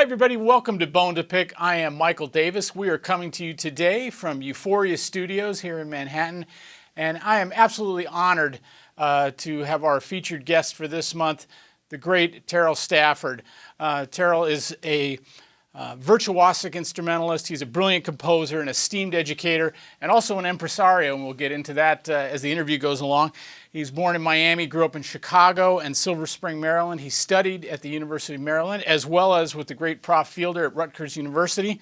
everybody. Welcome to Bone2Pick. I am Michael Davis. We are coming to you today from Euphoria Studios here in Manhattan, and I am absolutely honored to have our featured guest for this month, the great Terell Stafford. Terell is a virtuosic instrumentalist. He's a brilliant composer, an esteemed educator, and also an impresario, and we'll get into that as the interview goes along. He's born in Miami, grew up in Chicago and Silver Spring, Maryland. He studied at the University of Maryland, as well as with the great Prof. Fielder at Rutgers University.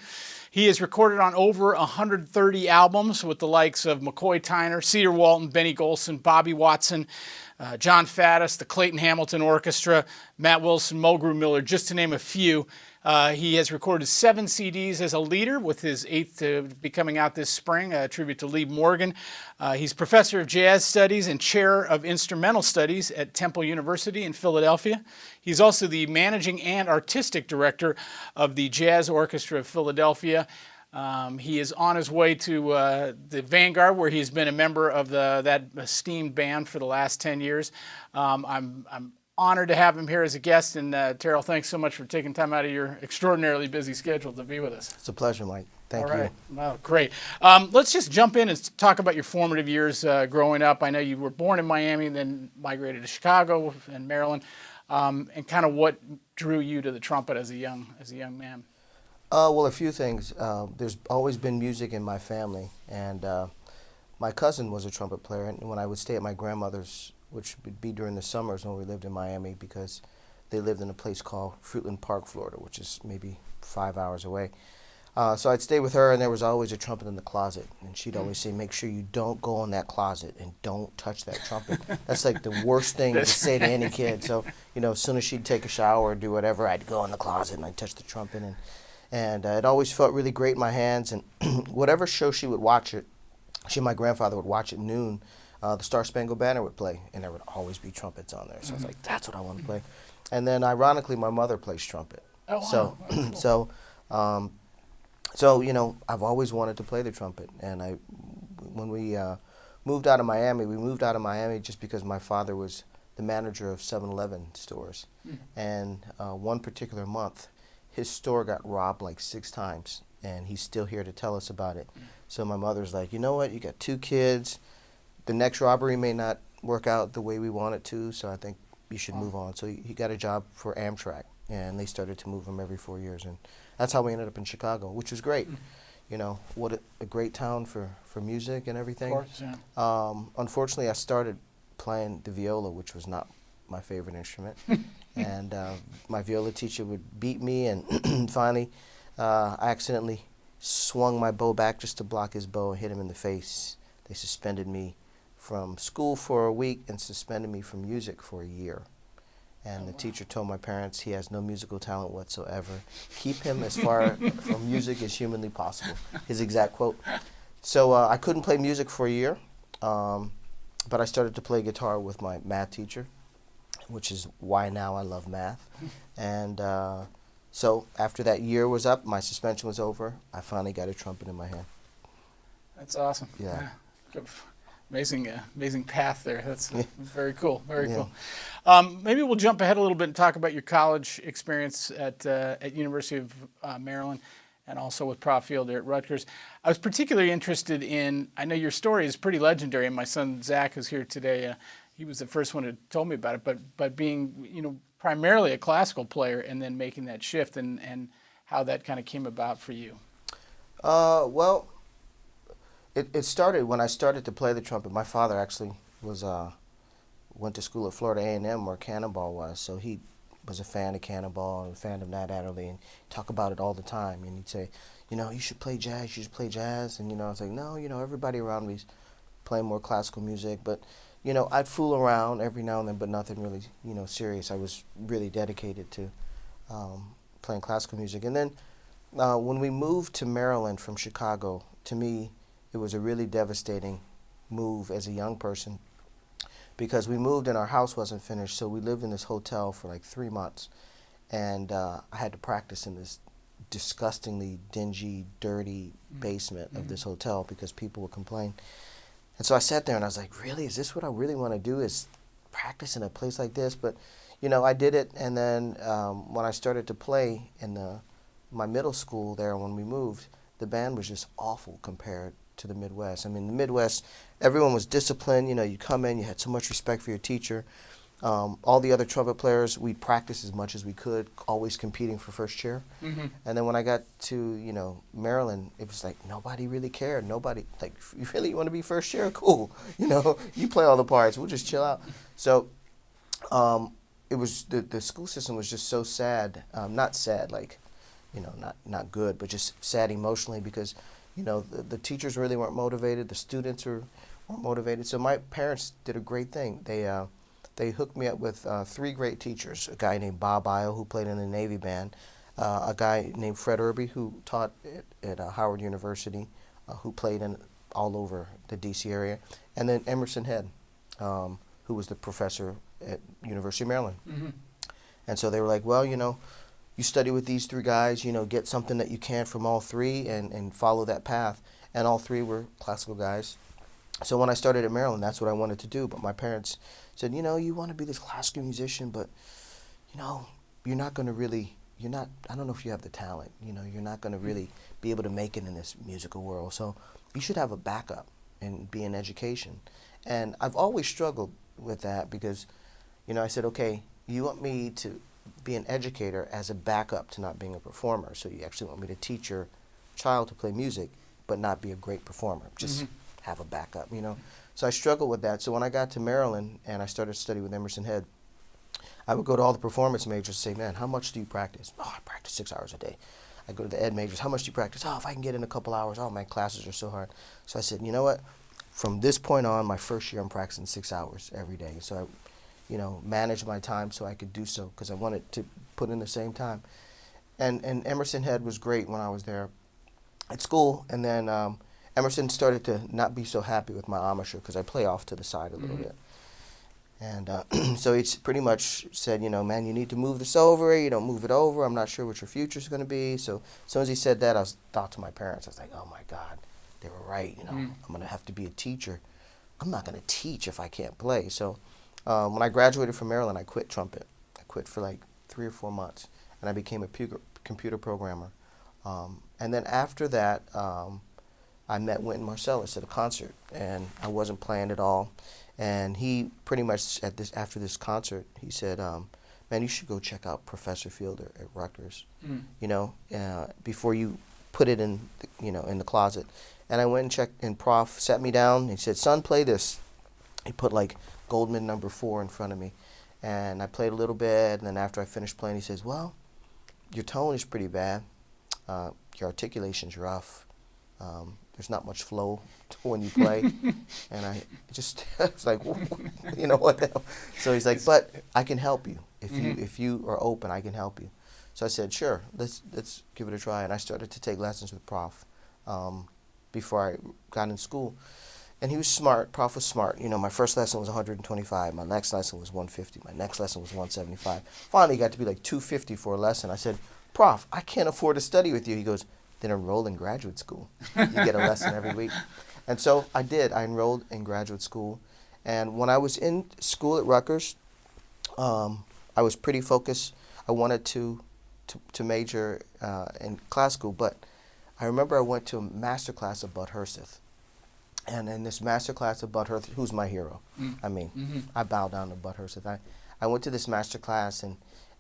He has recorded on over 130 albums with the likes of McCoy Tyner, Cedar Walton, Benny Golson, Bobby Watson, John Faddis, the Clayton Hamilton Orchestra, Matt Wilson, Mulgrew Miller, just to name a few. He has recorded 7 CDs as a leader, with his 8th to be coming out this spring, a tribute to Lee Morgan. He's professor of jazz studies and chair of instrumental studies at Temple University in Philadelphia. He's also the managing and artistic director of the Jazz Orchestra of Philadelphia. He is on his way to the Vanguard, where he's been a member of that esteemed band for the last 10 years. I'm honored to have him here as a guest, and Terell, thanks so much for taking time out of your extraordinarily busy schedule to be with us. It's a pleasure, Mike. Thank you. All right. Wow, great. Let's just jump in and talk about your formative years growing up. I know you were born in Miami and then migrated to Chicago and Maryland, and kind of what drew you to the trumpet as a young man. Well, a few things. There's always been music in my family, and my cousin was a trumpet player, and when I would stay at my grandmother's, which would be during the summers when we lived in Miami, because they lived in a place called Fruitland Park, Florida, which is maybe 5 hours away. So I'd stay with her, and there was always a trumpet in the closet, and she'd always say, make sure you don't go in that closet and don't touch that trumpet. That's like the worst thing to say to any kid. So, as soon as she'd take a shower or do whatever, I'd go in the closet and I'd touch the trumpet, and it always felt really great in my hands. And whatever show she would watch it, she and my grandfather would watch at noon. The Star Spangled Banner would play, and there would always be trumpets on there. So I was like, that's what I want to play. And then, ironically, my mother plays trumpet. Oh, wow. That's cool. So I've always wanted to play the trumpet. And when we moved out of Miami, just because my father was the manager of 7-Eleven stores. And one particular month, his store got robbed like 6 times, and he's still here to tell us about it. So my mother's like, you know what, you got 2 kids. The next robbery may not work out the way we want it to, so I think you should move on. So he got a job for Amtrak, and they started to move him every 4 years, and that's how we ended up in Chicago, which was great. What a great town for music and everything. Of course, yeah. Unfortunately, I started playing the viola, which was not my favorite instrument, and my viola teacher would beat me, and finally I accidentally swung my bow back just to block his bow and hit him in the face. They suspended me from school for a week and suspended me from music for a year. And the teacher told my parents he has no musical talent whatsoever. Keep him as far from music as humanly possible. His exact quote. So I couldn't play music for a year, but I started to play guitar with my math teacher, which is why now I love math. And so after that year was up, my suspension was over, I finally got a trumpet in my hand. That's awesome. Yeah. Amazing path there. That's very cool. Very Yeah. cool. Maybe we'll jump ahead a little bit and talk about your college experience at University of Maryland, and also with Prof. Fielder at Rutgers. I was particularly interested in, I know your story is pretty legendary, and my son Zach is here today. He was the first one who told me about it, but being primarily a classical player and then making that shift, and how that kind of came about for you. Well, it started when I started to play the trumpet. My father actually went to school at Florida A&M, where Cannonball was, so he was a fan of Cannonball and a fan of Nat Adderley, and talk about it all the time. And he'd say, you should play jazz, you should play jazz. And I was like, no, everybody around me's playing more classical music. But I'd fool around every now and then, but nothing really serious. I was really dedicated to playing classical music. And then when we moved to Maryland from Chicago, to me it was a really devastating move as a young person, because we moved and our house wasn't finished, so we lived in this hotel for like 3 months, and I had to practice in this disgustingly dingy, dirty basement of this hotel because people would complain. And so I sat there and I was like, really, is this what I really want to do, is practice in a place like this? But I did it, and then when I started to play in the my middle school there, when we moved, the band was just awful compared to the Midwest. I mean, the Midwest, everyone was disciplined. You know, you come in, you had so much respect for your teacher. All the other trumpet players, we practiced as much as we could, always competing for first chair. Mm-hmm. And then when I got to, you know, Maryland, it was like nobody really cared. Nobody, like, you really want to be first chair? Cool. You know, you play all the parts. We'll just chill out. So it was, the school system was just so sad. Not sad, like, you know, not good, but just sad emotionally because, you know, the teachers really weren't motivated. The students weren't motivated. So my parents did a great thing. They hooked me up with 3 great teachers, a guy named Bob Isle, who played in the Navy band, a guy named Fred Irby, who taught at Howard University, who played in all over the D.C. area, and then Emerson Head, who was the professor at University of Maryland. Mm-hmm. And so they were like, well, you know, you study with these 3 guys, you know, get something that you can from all 3 and follow that path. And all 3 were classical guys. So when I started at Maryland, that's what I wanted to do. But my parents said, you know, you want to be this classical musician, but, you know, you're not going to really, I don't know if you have the talent. You know, you're not going to really be able to make it in this musical world. So you should have a backup and be in education. And I've always struggled with that because, you know, I said, okay, you want me to be an educator as a backup to not being a performer. So you actually want me to teach your child to play music, but not be a great performer. Just have a backup, you know. So I struggled with that. So when I got to Maryland and I started studying with Emerson Head, I would go to all the performance majors and say, man, how much do you practice? Oh, I practice 6 hours a day. I go to the ed majors, how much do you practice? Oh, if I can get in a couple hours. Oh, my classes are so hard. So I said, you know what? From this point on, my first year, I'm practicing 6 hours every day. So I, you know, managed my time so I could do so because I wanted to put in the same time. And Emerson Head was great when I was there at school. And then Emerson started to not be so happy with my embouchure because I play off to the side a little bit. And so he pretty much said, you know, man, you need to move this over. You don't move it over. I'm not sure what your future's going to be. So as soon as he said that, I thought to my parents, I was like, oh, my God, they were right. You know, I'm going to have to be a teacher. I'm not going to teach if I can't play. So when I graduated from Maryland, I quit trumpet. I quit for like 3 or 4 months, and I became a computer programmer. And then after that, I met Wynton Marsalis at a concert, and I wasn't playing at all. And he pretty much, after this concert, he said, man, you should go check out Professor Fielder at Rutgers, you know, before you put it in, in the closet. And I went and checked, and Prof sat me down. He said, son, play this. He put like Goldman No. 4 in front of me. And I played a little bit, and then after I finished playing, he says, well, your tone is pretty bad. Your articulation's rough. There's not much flow when you play. And I just was like, you know what the hell? So he's like, but I can help you. If you are open, I can help you. So I said, sure, let's give it a try. And I started to take lessons with Prof before I got in school. And he was smart. Prof was smart. You know, my first lesson was 125. My next lesson was 150. My next lesson was 175. Finally, got to be like 250 for a lesson. I said, Prof, I can't afford to study with you. He goes, then enroll in graduate school. You get a lesson every week. And so I did. I enrolled in graduate school. And when I was in school at Rutgers, I was pretty focused. I wanted to major in classical, but I remember I went to a master class of Bud Herseth. And in this master class of Bud Herseth, who's my hero? I mean, I bow down to Bud Herseth. I went to this master class,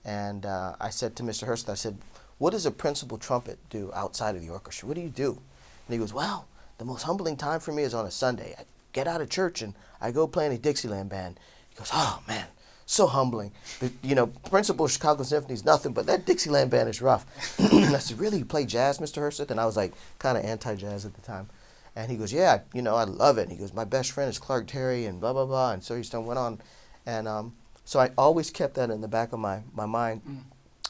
and I said to Mr. Herseth, I said, what does a principal trumpet do outside of the orchestra? What do you do? And he goes, well, the most humbling time for me is on a Sunday. I get out of church and I go play in a Dixieland band. He goes, oh, man, so humbling. Principal Chicago Symphony is nothing, but that Dixieland band is rough. And I said, really, you play jazz, Mr. Herseth? And I was like kind of anti-jazz at the time. And he goes, yeah, I love it. And he goes, my best friend is Clark Terry and blah, blah, blah. And so he went on. And so I always kept that in the back of my mind.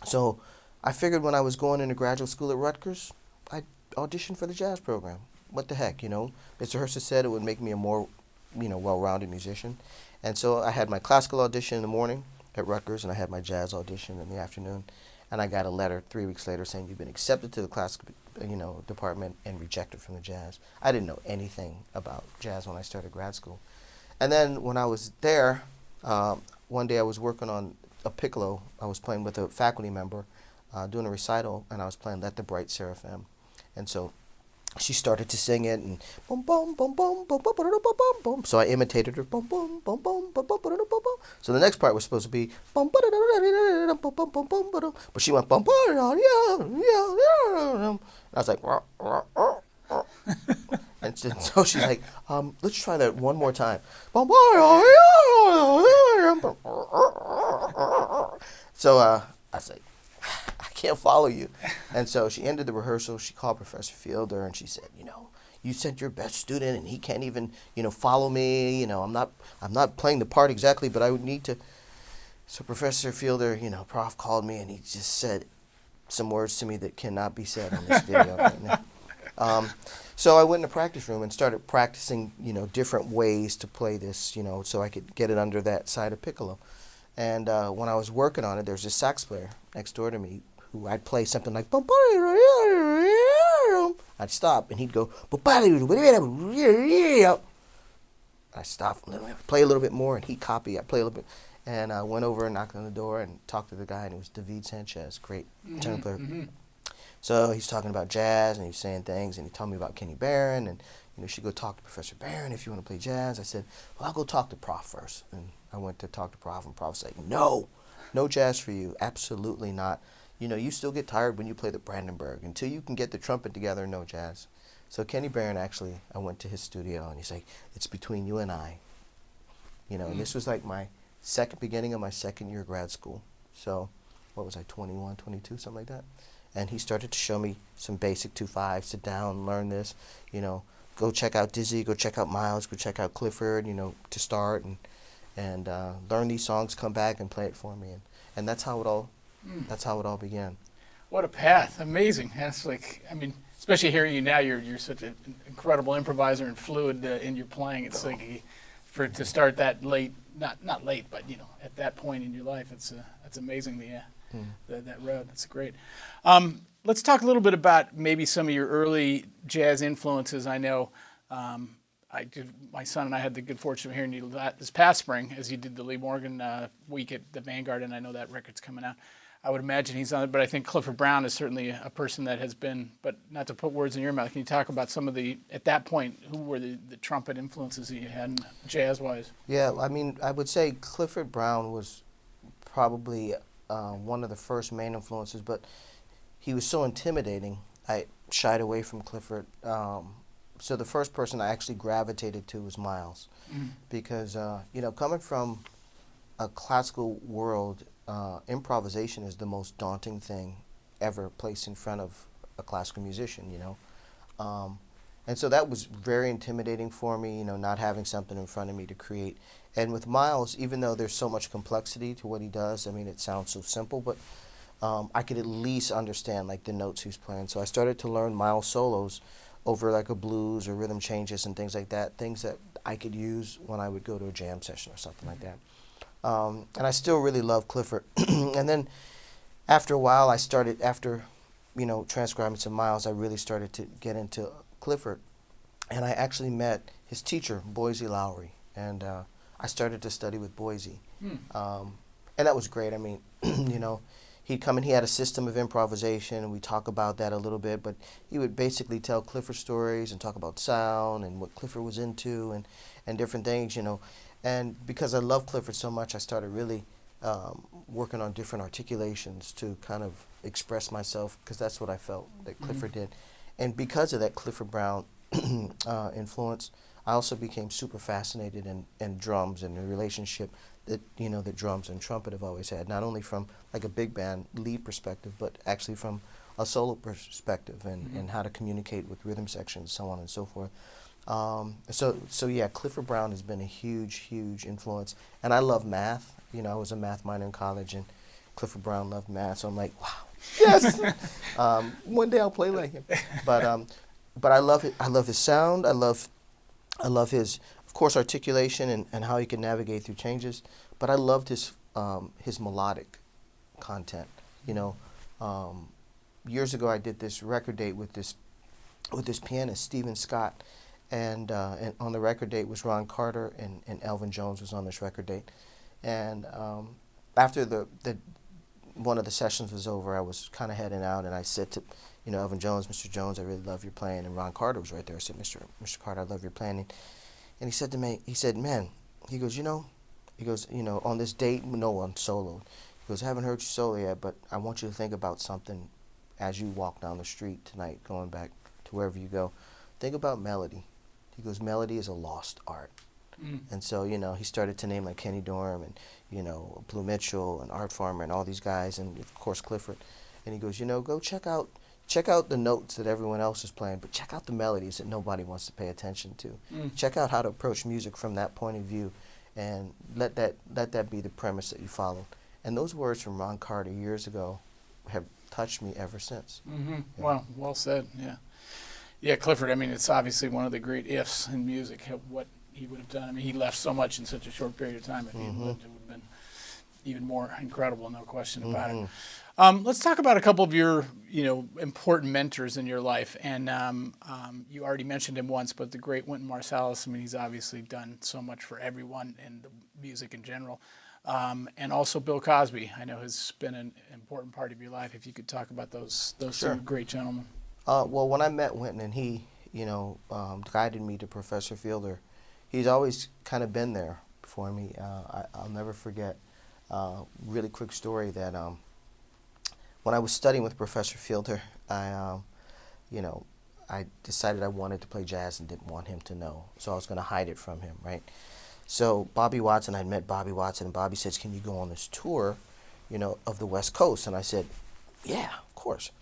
So I figured when I was going into graduate school at Rutgers, I'd audition for the jazz program. What the heck, Mr. Herseth said it would make me a more, well-rounded musician. And so I had my classical audition in the morning at Rutgers, and I had my jazz audition in the afternoon. And I got a letter 3 weeks later saying you've been accepted to the classical, department and rejected from the jazz. I didn't know anything about jazz when I started grad school. And then when I was there, one day I was working on a piccolo. I was playing with a faculty member, doing a recital, and I was playing Let the Bright Seraphim. And so she started to sing it, and boom, boom, boom, boom, boom, boom, boom, boom, boom, boom. So I imitated her, boom, boom, boom, boom, boom, boom, boom, boom, boom. So the next part was supposed to be boom, boom, boom, boom, boom, boom, boom, but she went boom, boom, and I was like, and so she's like, let's try that one more time. So I was like, I can't follow you. And so she ended the rehearsal. She called Professor Fielder and she said, you sent your best student and he can't even, follow me. I'm not playing the part exactly, but I would need to. So Professor Fielder, Prof called me and he just said some words to me that cannot be said on this video right now. So I went in the practice room and started practicing, different ways to play this, so I could get it under that side of piccolo. And when I was working on it, there's this sax player next door to me who I'd play something like, I'd stop and he'd go, I stopped, play a little bit more, and he'd copy. I'd play a little bit. And I went over and knocked on the door and talked to the guy, and it was David Sanchez, great tenor player. So he's talking about jazz, and he's saying things, and he told me about Kenny Barron, and you should go talk to Professor Barron if you want to play jazz. I said, well, I'll go talk to Prof first. And I went to talk to Prof, and Prof said, no jazz for you, absolutely not. You still get tired when you play the Brandenburg. Until you can get the trumpet together, no jazz. So Kenny Barron, actually, I went to his studio, and he's like, it's between you and I. And this was like my beginning of my second year grad school. So what was I, 21, 22, something like that? And he started to show me some basic 2/5, sit down, learn this, go check out Dizzy, go check out Miles, go check out Clifford, to start and learn these songs, come back and play it for me. And that's how it all began. What a path. Amazing. That's especially hearing you now, you're such an incredible improviser and fluid in your playing. It's to start that late, not late, but at that point in your life, that's amazing. That road. That's great. Let's talk a little bit about maybe some of your early jazz influences. I know my son and I had the good fortune of hearing you this past spring as you did the Lee Morgan week at the Vanguard, and I know that record's coming out. I would imagine he's on it, but I think Clifford Brown is certainly a person that has been, but not to put words in your mouth, can you talk about some of at that point, who were the trumpet influences that you had jazz-wise? Yeah, I would say Clifford Brown was probably one of the first main influences, but he was so intimidating, I shied away from Clifford. So the first person I actually gravitated to was Miles, because, coming from a classical world, improvisation is the most daunting thing ever placed in front of a classical musician, and so that was very intimidating for me, not having something in front of me to create. And with Miles, even though there's so much complexity to what he does, it sounds so simple, but I could at least understand like the notes he's playing. So I started to learn Miles solos over like a blues or rhythm changes and things like that, things that I could use when I would go to a jam session or something like that. And I still really love Clifford. And then after a while, after transcribing some Miles, I really started to get into Clifford. And I actually met his teacher, Boise Lowry. And I started to study with Boise. And that was great. He'd come and he had a system of improvisation, and we talk about that a little bit, but he would basically tell Clifford stories and talk about sound and what Clifford was into and different things, And because I love Clifford so much, I started really working on different articulations to kind of express myself, because that's what I felt that Clifford did. And because of that Clifford Brown influence, I also became super fascinated in drums and the relationship that that drums and trumpet have always had, not only from like a big band lead perspective, but actually from a solo perspective and how to communicate with rhythm sections, so on and so forth. So yeah, Clifford Brown has been a huge influence, and I love math. I was a math minor in college, and Clifford Brown loved math, so I'm like, wow, yes. One day I'll play like him. But I love it. I love his sound. I love his, of course, articulation and how he can navigate through changes. But I loved his melodic content. Years ago I did this record date with this pianist, Stephen Scott, and on the record date was Ron Carter and Elvin Jones was on this record date. And after the one of the sessions was over, I was kind of heading out, and I said to, Elvin Jones, Mr. Jones, I really love your playing, and Ron Carter was right there. I said, Mr. Carter, I love your playing, and he said to me, he said, man, he goes, on this date, no one soloed. He goes, I haven't heard you solo yet, but I want you to think about something as you walk down the street tonight, going back to wherever you go. Think about melody. He goes, melody is a lost art. And so, he started to name like Kenny Dorham and, Blue Mitchell and Art Farmer and all these guys, and of course Clifford. And he goes, go check out the notes that everyone else is playing, but check out the melodies that nobody wants to pay attention to. Check out how to approach music from that point of view, and let that be the premise that you follow. And those words from Ron Carter years ago have touched me ever since. Mm-hmm. Yeah. Wow, well said. Yeah. Yeah, Clifford, I mean, it's obviously one of the great ifs in music, what he would have done. I mean, he left so much in such a short period of time. If he had lived, it would have been even more incredible, no question about it. Let's talk about a couple of your, important mentors in your life. And you already mentioned him once, but the great Wynton Marsalis, I mean, he's obviously done so much for everyone in the music in general. And also Bill Cosby, I know has been an important part of your life. If you could talk about those Sure. two great gentlemen. Well, when I met Wynton and he, guided me to Professor Fielder, he's always kind of been there for me. I'll never forget really quick story that when I was studying with Professor Fielder, I decided I wanted to play jazz and didn't want him to know, so I was going to hide it from him, right? So Bobby Watson, I'd met Bobby Watson, and Bobby says, "Can you go on this tour, of the West Coast?" And I said, "Yeah, of course."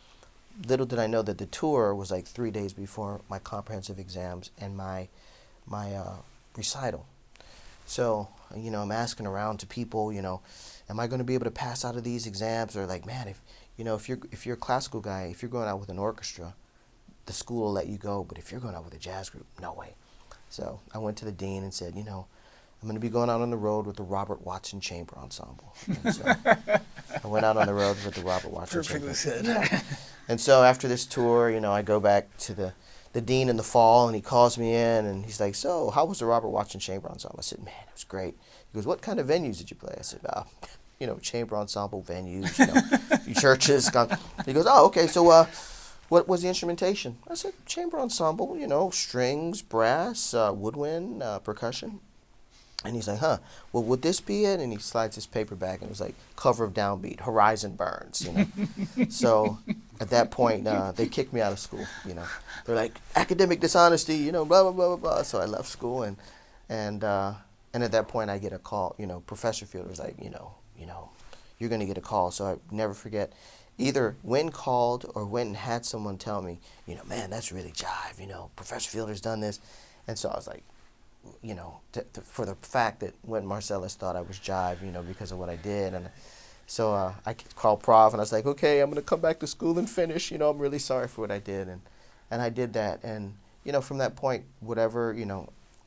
Little did I know that the tour was like 3 days before my comprehensive exams and my recital. So, I'm asking around to people, am I going to be able to pass out of these exams? Or like, man, if you're a classical guy, if you're going out with an orchestra, the school will let you go. But if you're going out with a jazz group, no way. So I went to the dean and said, I'm going to be going out on the road with the Robert Watson Chamber Ensemble. And so I went out on the road with the Robert Watson Perfectly Chamber. said. Yeah. And so after this tour, I go back to the dean in the fall, and he calls me in, and he's like, "So, how was the Robert Watson Chamber Ensemble?" I said, "Man, it was great." He goes, "What kind of venues did you play?" I said, chamber ensemble venues, churches." He goes, "Oh, okay, so what was the instrumentation?" I said, "Chamber ensemble, strings, brass, woodwind, percussion." And he's like, "Huh, well, would this be it?" And he slides his paper back, and it was like cover of Downbeat, Horizon Burns, So at that point, they kicked me out of school, They're like, academic dishonesty, blah, blah, blah, blah, blah. So I left school, and at that point, I get a call, Professor Fielder was like, you're going to get a call. So I never forget, either Wynton called or Wynton had someone tell me, "Man, that's really jive, Professor Fielder's done this." And so I was like, for the fact that Wynton Marsalis thought I was jive, because of what I did. And so I called Prof, and I was like, "Okay, I'm going to come back to school and finish. I'm really sorry for what I did." And I did that. And, from that point, whatever,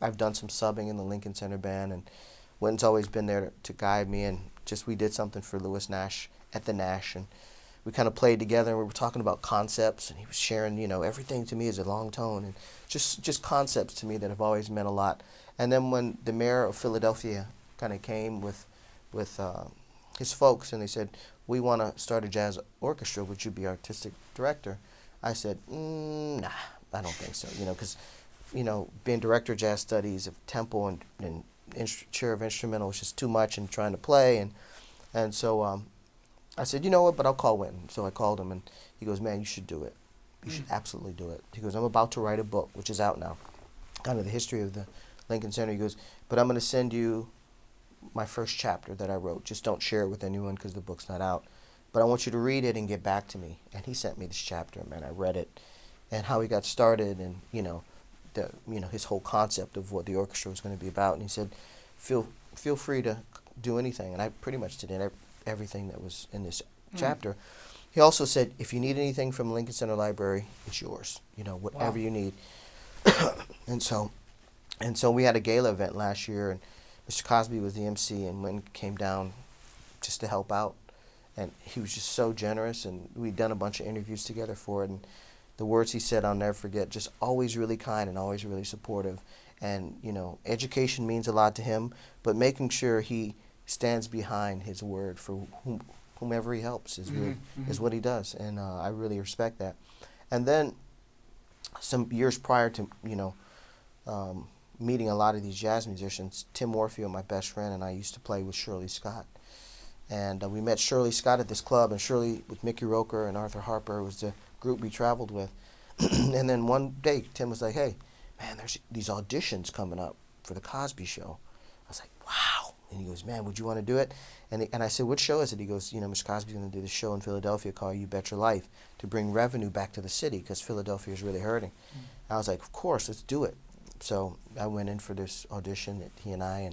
I've done some subbing in the Lincoln Center Band, and Wynton's always been there to guide me. And we did something for Lewis Nash at the Nash, and we kind of played together, and we were talking about concepts, and he was sharing, everything to me is a long tone, and just concepts to me that have always meant a lot. And then when the mayor of Philadelphia kind of came with his folks, and they said, "We want to start a jazz orchestra, would you be artistic director?" I said, "Nah, I don't think so," because, being director of jazz studies of Temple and chair of instrumental was just too much, and trying to play, and so I said, "You know what, but I'll call Wynton." So I called him, and he goes, "Man, you should do it. You should absolutely do it." He goes, "I'm about to write a book," which is out now, kind of the history of the Lincoln Center. He goes, "But I'm going to send you my first chapter that I wrote. Just don't share it with anyone because the book's not out. But I want you to read it and get back to me." And he sent me this chapter, man. I read it, and how he got started, and his whole concept of what the orchestra was going to be about. And he said, "Feel free to do anything." And I pretty much did everything that was in this chapter. He also said, "If you need anything from Lincoln Center Library, it's yours. Whatever you need." And so we had a gala event last year, and Mr. Cosby was the MC, and Wynton came down just to help out. And he was just so generous, and we'd done a bunch of interviews together for it. And the words he said, I'll never forget, just always really kind and always really supportive. And, education means a lot to him, but making sure he stands behind his word for whomever he helps is what he does, and I really respect that. And then some years prior to meeting a lot of these jazz musicians, Tim Warfield, my best friend, and I used to play with Shirley Scott. And we met Shirley Scott at this club, and Shirley with Mickey Roker and Arthur Harper was the group we traveled with. And then one day, Tim was like, hey, man, there's these auditions coming up for the Cosby show. I was like, wow. And he goes, man, would you want to do it? And I said, what show is it? He goes, Mr. Cosby's going to do this show in Philadelphia called You Bet Your Life to bring revenue back to the city because Philadelphia is really hurting. I was like, of course, let's do it. So I went in for this audition, he and I,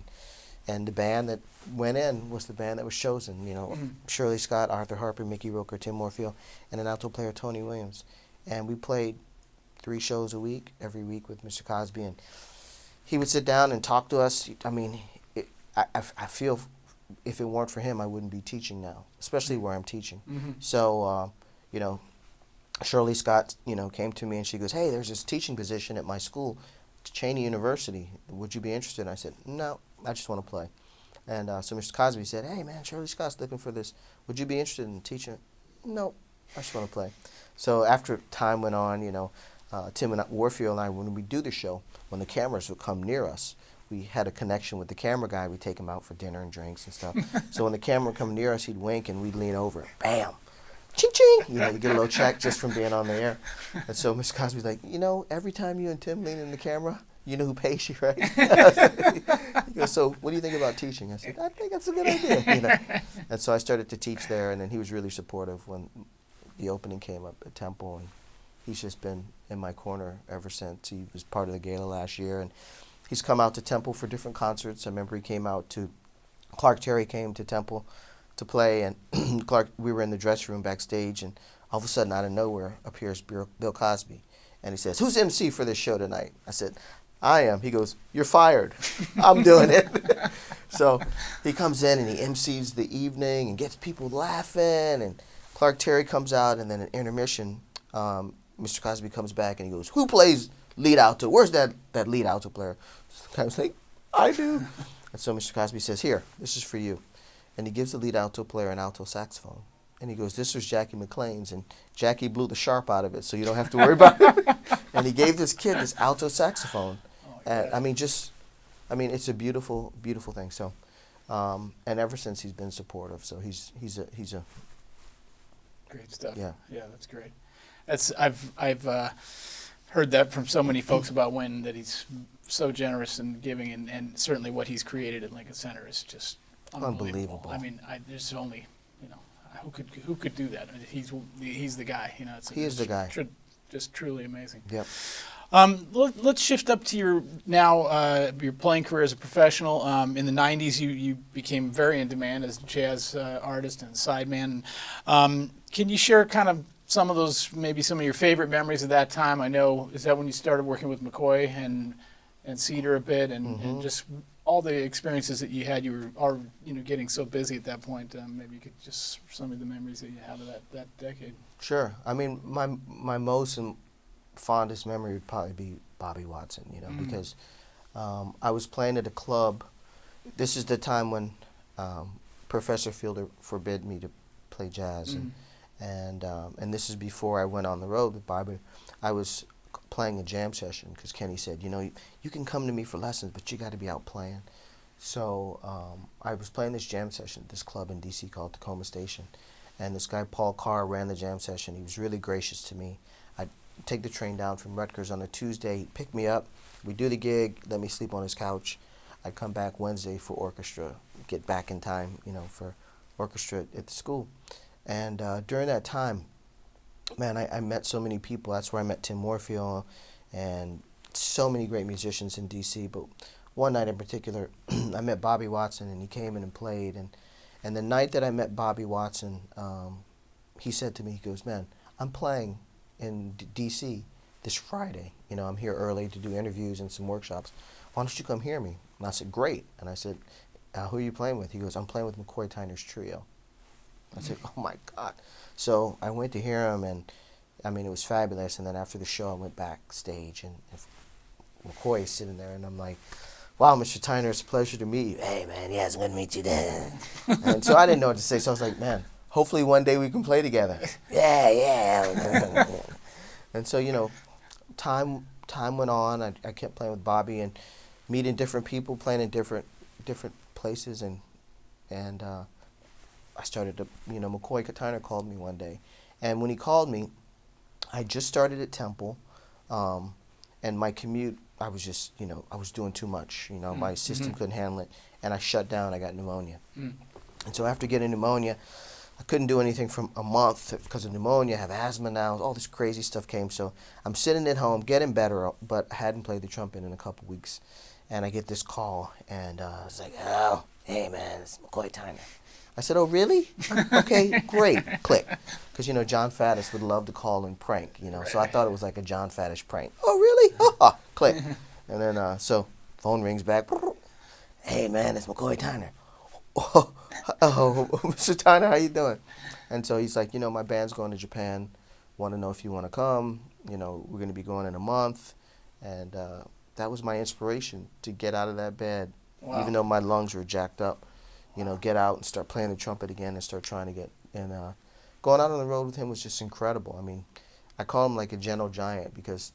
and the band that went in was the band that was chosen, Shirley Scott, Arthur Harper, Mickey Roker, Tim Warfield, and an alto player, Tony Williams. And we played 3 shows a week, every week with Mr. Cosby, and he would sit down and talk to us. I mean, I feel if it weren't for him, I wouldn't be teaching now, especially where I'm teaching. So, Shirley Scott, came to me and she goes, hey, there's this teaching position at my school, Cheney University. Would you be interested? And I said, no, I just want to play. And so Mr. Cosby said, hey, man, Shirley Scott's looking for this. Would you be interested in teaching? No, I just want to play. So after time went on, Tim and Warfield and I, when we do the show, when the cameras would come near us, we had a connection with the camera guy. We'd take him out for dinner and drinks and stuff. So when the camera would come near us, he'd wink and we'd lean over. Bam! Ching ching! You get a little check just from being on the air. And so Mr. Cosby's like, every time you and Tim lean in the camera, you know who pays you, right? He goes, so what do you think about teaching? I said, I think that's a good idea. And so I started to teach there, and then he was really supportive when the opening came up at Temple, and he's just been in my corner ever since. He was part of the gala last year, and he's come out to Temple for different concerts. I remember he came out to, Clark Terry came to Temple to play, and we were in the dressing room backstage, and all of a sudden, out of nowhere, appears Bill Cosby. And he says, who's MC for this show tonight? I said, I am. He goes, you're fired. I'm doing it. So he comes in and he MCs the evening and gets people laughing, and Clark Terry comes out, and then at intermission, Mr. Cosby comes back and he goes, who plays lead alto? Where's that lead alto player? So I was like, I do. And so Mr. Cosby says, here, this is for you. And he gives the lead alto player an alto saxophone. And he goes, this was Jackie McLean's, and Jackie blew the sharp out of it, so you don't have to worry about it. And he gave this kid this alto saxophone. And it's a beautiful, beautiful thing. So, and ever since he's been supportive. So he's a great stuff. Yeah, that's great. I've heard that from so many folks about Wynton, that he's so generous and giving, and certainly what he's created at Lincoln Center is just unbelievable. I mean, there's only who could do that. I mean, he's the guy. He is the guy. Just truly amazing. Yep. Let's shift up to your playing career as a professional. In the 90s, you became very in demand as a jazz artist and sideman. Can you share kind of some of your favorite memories of that time? I know, is that when you started working with McCoy and Cedar a bit, and just all the experiences that you had? You were getting so busy at that point. Maybe you could just some of the memories that you have of that decade. Sure. I mean, my most and fondest memory would probably be Bobby Watson, because I was playing at a club. This is the time when Professor Fielder forbid me to play jazz, and this is before I went on the road with Bobby. I was playing a jam session because Kenny said, you can come to me for lessons, but you got to be out playing. So I was playing this jam session at this club in D.C. called Tacoma Station, and this guy Paul Carr ran the jam session. He was really gracious to me. I'd take the train down from Rutgers on a Tuesday. He'd pick me up. We'd do the gig, let me sleep on his couch. I'd come back Wednesday for orchestra, get back in time, for orchestra at the school. And during that time, man, I met so many people. That's where I met Tim Warfield and so many great musicians in D.C. But one night in particular, I met Bobby Watson, and he came in and played. And the night that I met Bobby Watson, he said to me, he goes, man, I'm playing in D.C. this Friday. I'm here early to do interviews and some workshops. Why don't you come hear me? And I said, great. And I said, who are you playing with? He goes, I'm playing with McCoy Tyner's trio. I said, oh, my God. So I went to hear him, and, it was fabulous. And then after the show, I went backstage, and McCoy is sitting there, and I'm like, wow, Mr. Tyner, it's a pleasure to meet you. Hey, man, yes, I'm going to meet you then. And so I didn't know what to say. So I was like, man, hopefully one day we can play together. Yeah. And so, you know, time went on. I kept playing with Bobby and meeting different people, playing in different places, and I started to, you know, McCoy Tyner called me one day, and when he called me, I just started at Temple, and my commute, I was just, you know, I was doing too much. You know, my system couldn't handle it, and I shut down. I got pneumonia, and so after getting pneumonia, I couldn't do anything for a month because of pneumonia. I have asthma now. All this crazy stuff came. So I'm sitting at home, getting better, but I hadn't played the trumpet in a couple weeks. And I get this call, and it's like, oh, hey, man, it's McCoy Tyner. I said, oh, really? Okay, great. Click. Because, you know, John Faddis would love to call and prank, you know. So I thought it was like a John Faddis prank. Oh, really? Ha-ha. Click. And then, so phone rings back. Hey, man, it's McCoy Tyner. Oh, Mr. Tyner, how you doing? And so he's like, you know, my band's going to Japan. Want to know if you want to come. You know, we're going to be going in a month. And that was my inspiration to get out of that bed, even though my lungs were jacked up. You know, get out and start playing the trumpet again and start trying to get. And going out on the road with him was just incredible. I mean, I call him like a gentle giant because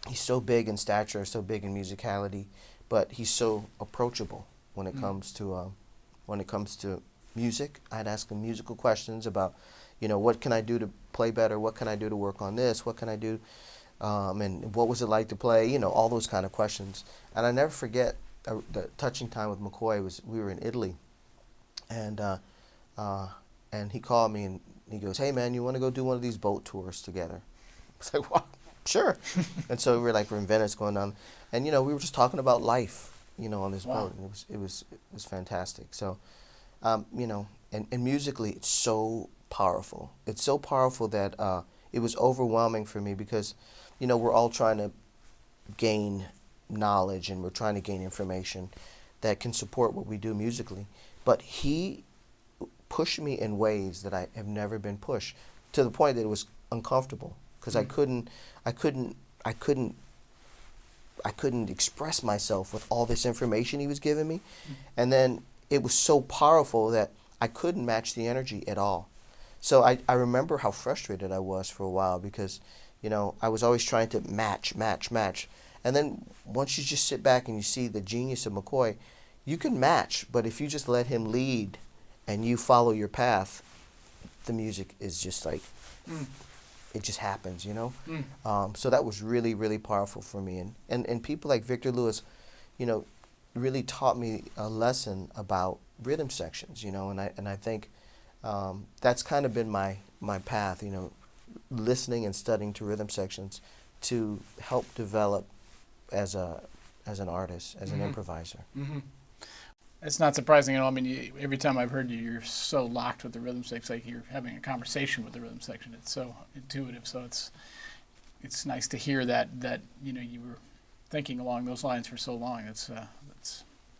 he's so big in stature, so big in musicality, but he's so approachable when it comes to music. I'd ask him musical questions about, you know, what can I do to play better? What can I do to work on this? What can I do? And what was it like to play? You know, all those kind of questions. And I never forget the touching time with McCoy was we were in Italy, and he called me and he goes, hey man, you want to go do one of these boat tours together? I was like, wow, sure. And so we're in Venice going on, and you know, we were just talking about life, you know, on this boat, and it was fantastic. So, you know, and musically, it's so powerful. It's so powerful that it was overwhelming for me because, you know, we're all trying to gain knowledge and we're trying to gain information that can support what we do musically. But he pushed me in ways that I have never been pushed, to the point that it was uncomfortable because I couldn't express myself with all this information he was giving me. And then it was so powerful that I couldn't match the energy at all. So I remember how frustrated I was for a while because, you know, I was always trying to match. And then once you just sit back and you see the genius of McCoy, you can match, but if you just let him lead and you follow your path, the music is just like, it just happens, you know? So that was really, really powerful for me. And people like Victor Lewis, you know, really taught me a lesson about rhythm sections, you know, and I think that's kind of been my path, you know, listening and studying to rhythm sections to help develop as an artist, as an improviser. It's not surprising at all. I mean, every time I've heard you, you're so locked with the rhythm section. It's like you're having a conversation with the rhythm section. It's so intuitive. So it's nice to hear that you know, you were thinking along those lines for so long. That's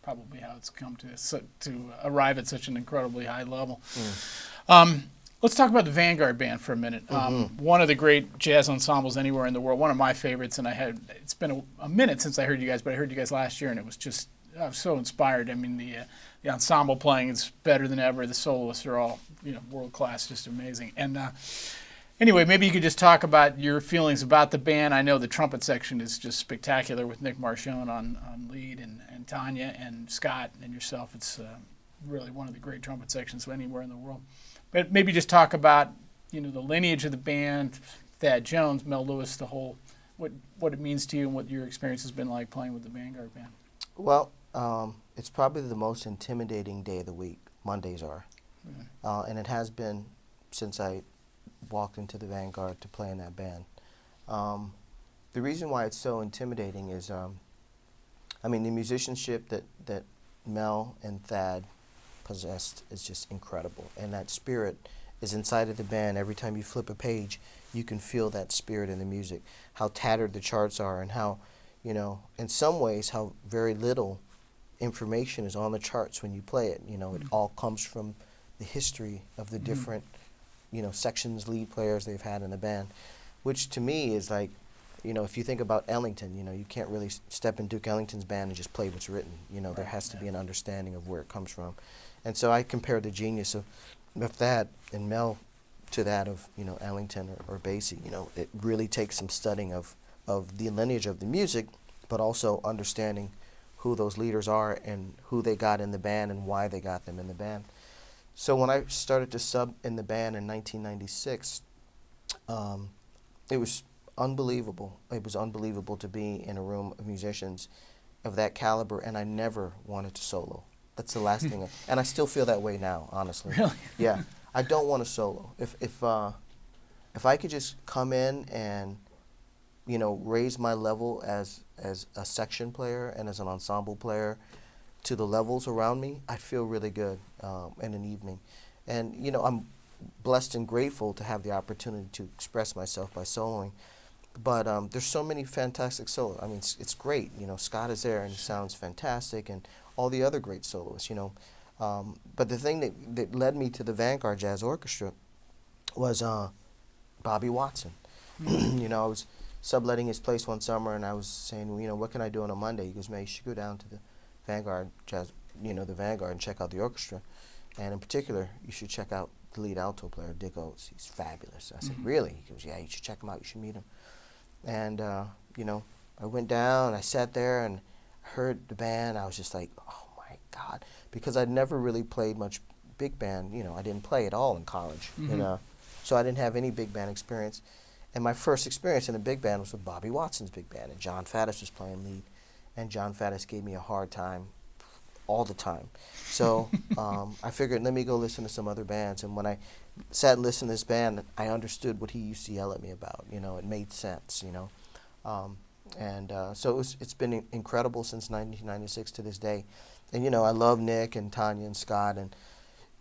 probably how it's come to arrive at such an incredibly high level. Let's talk about the Vanguard Band for a minute. One of the great jazz ensembles anywhere in the world. One of my favorites, and it's been a minute since I heard you guys, but I heard you guys last year, and it was just, I was so inspired. I mean, the ensemble playing is better than ever. The soloists are all, you know, world class, just amazing. And anyway, maybe you could just talk about your feelings about the band. I know the trumpet section is just spectacular with Nick Marchone on lead, and Tanya and Scott and yourself. It's really one of the great trumpet sections anywhere in the world. But maybe just talk about, you know, the lineage of the band, Thad Jones, Mel Lewis, the whole, what it means to you and what your experience has been like playing with the Vanguard Band. Well, it's probably the most intimidating day of the week. Mondays are. And it has been since I walked into the Vanguard to play in that band. The reason why it's so intimidating is, I mean, the musicianship that Mel and Thad possessed is just incredible. And that spirit is inside of the band. Every time you flip a page, you can feel that spirit in the music, how tattered the charts are, and how, you know, in some ways, how very little information is on the charts when you play it. You know, it all comes from the history of the different, you know, sections, lead players they've had in the band, which to me is like, you know, if you think about Ellington, you know, you can't really step in Duke Ellington's band and just play what's written. You know, there has to be an understanding of where it comes from. And so I compare the genius of with that and Mel to that of, you know, Ellington or Basie, you know, it really takes some studying of the lineage of the music, but also understanding who those leaders are and who they got in the band and why they got them in the band. So when I started to sub in the band in 1996, it was unbelievable. It was unbelievable to be in a room of musicians of that caliber, and I never wanted to solo. That's the last thing. And I still feel that way now, honestly. Really? Yeah. I don't want to solo. If I could just come in and, you know, raise my level as a section player and as an ensemble player to the levels around me, I'd feel really good in an evening. And, you know, I'm blessed and grateful to have the opportunity to express myself by soloing. But there's so many fantastic solos. I mean, it's great. You know, Scott is there and he sounds fantastic, and all the other great soloists, you know. But the thing that led me to the Vanguard Jazz Orchestra was Bobby Watson. You know, I was subletting his place one summer, and I was saying, well, you know, what can I do on a Monday? He goes, man, you should go down to the Vanguard Jazz, you know, the Vanguard, and check out the orchestra. And in particular, you should check out the lead alto player, Dick Oates. He's fabulous. I said, really? He goes, yeah, you should check him out. You should meet him. And, you know, I went down, I sat there and heard the band. I was just like, oh, my God. Because I'd never really played much big band. You know, I didn't play at all in college. And, so I didn't have any big band experience. And my first experience in a big band was with Bobby Watson's big band. And John Faddis was playing lead. And John Faddis gave me a hard time all the time. So I figured, let me go listen to some other bands. And when I sat and listened to this band, I understood what he used to yell at me about. You know, it made sense, you know. So it's been incredible since 1996 to this day. And, you know, I love Nick and Tanya and Scott. And,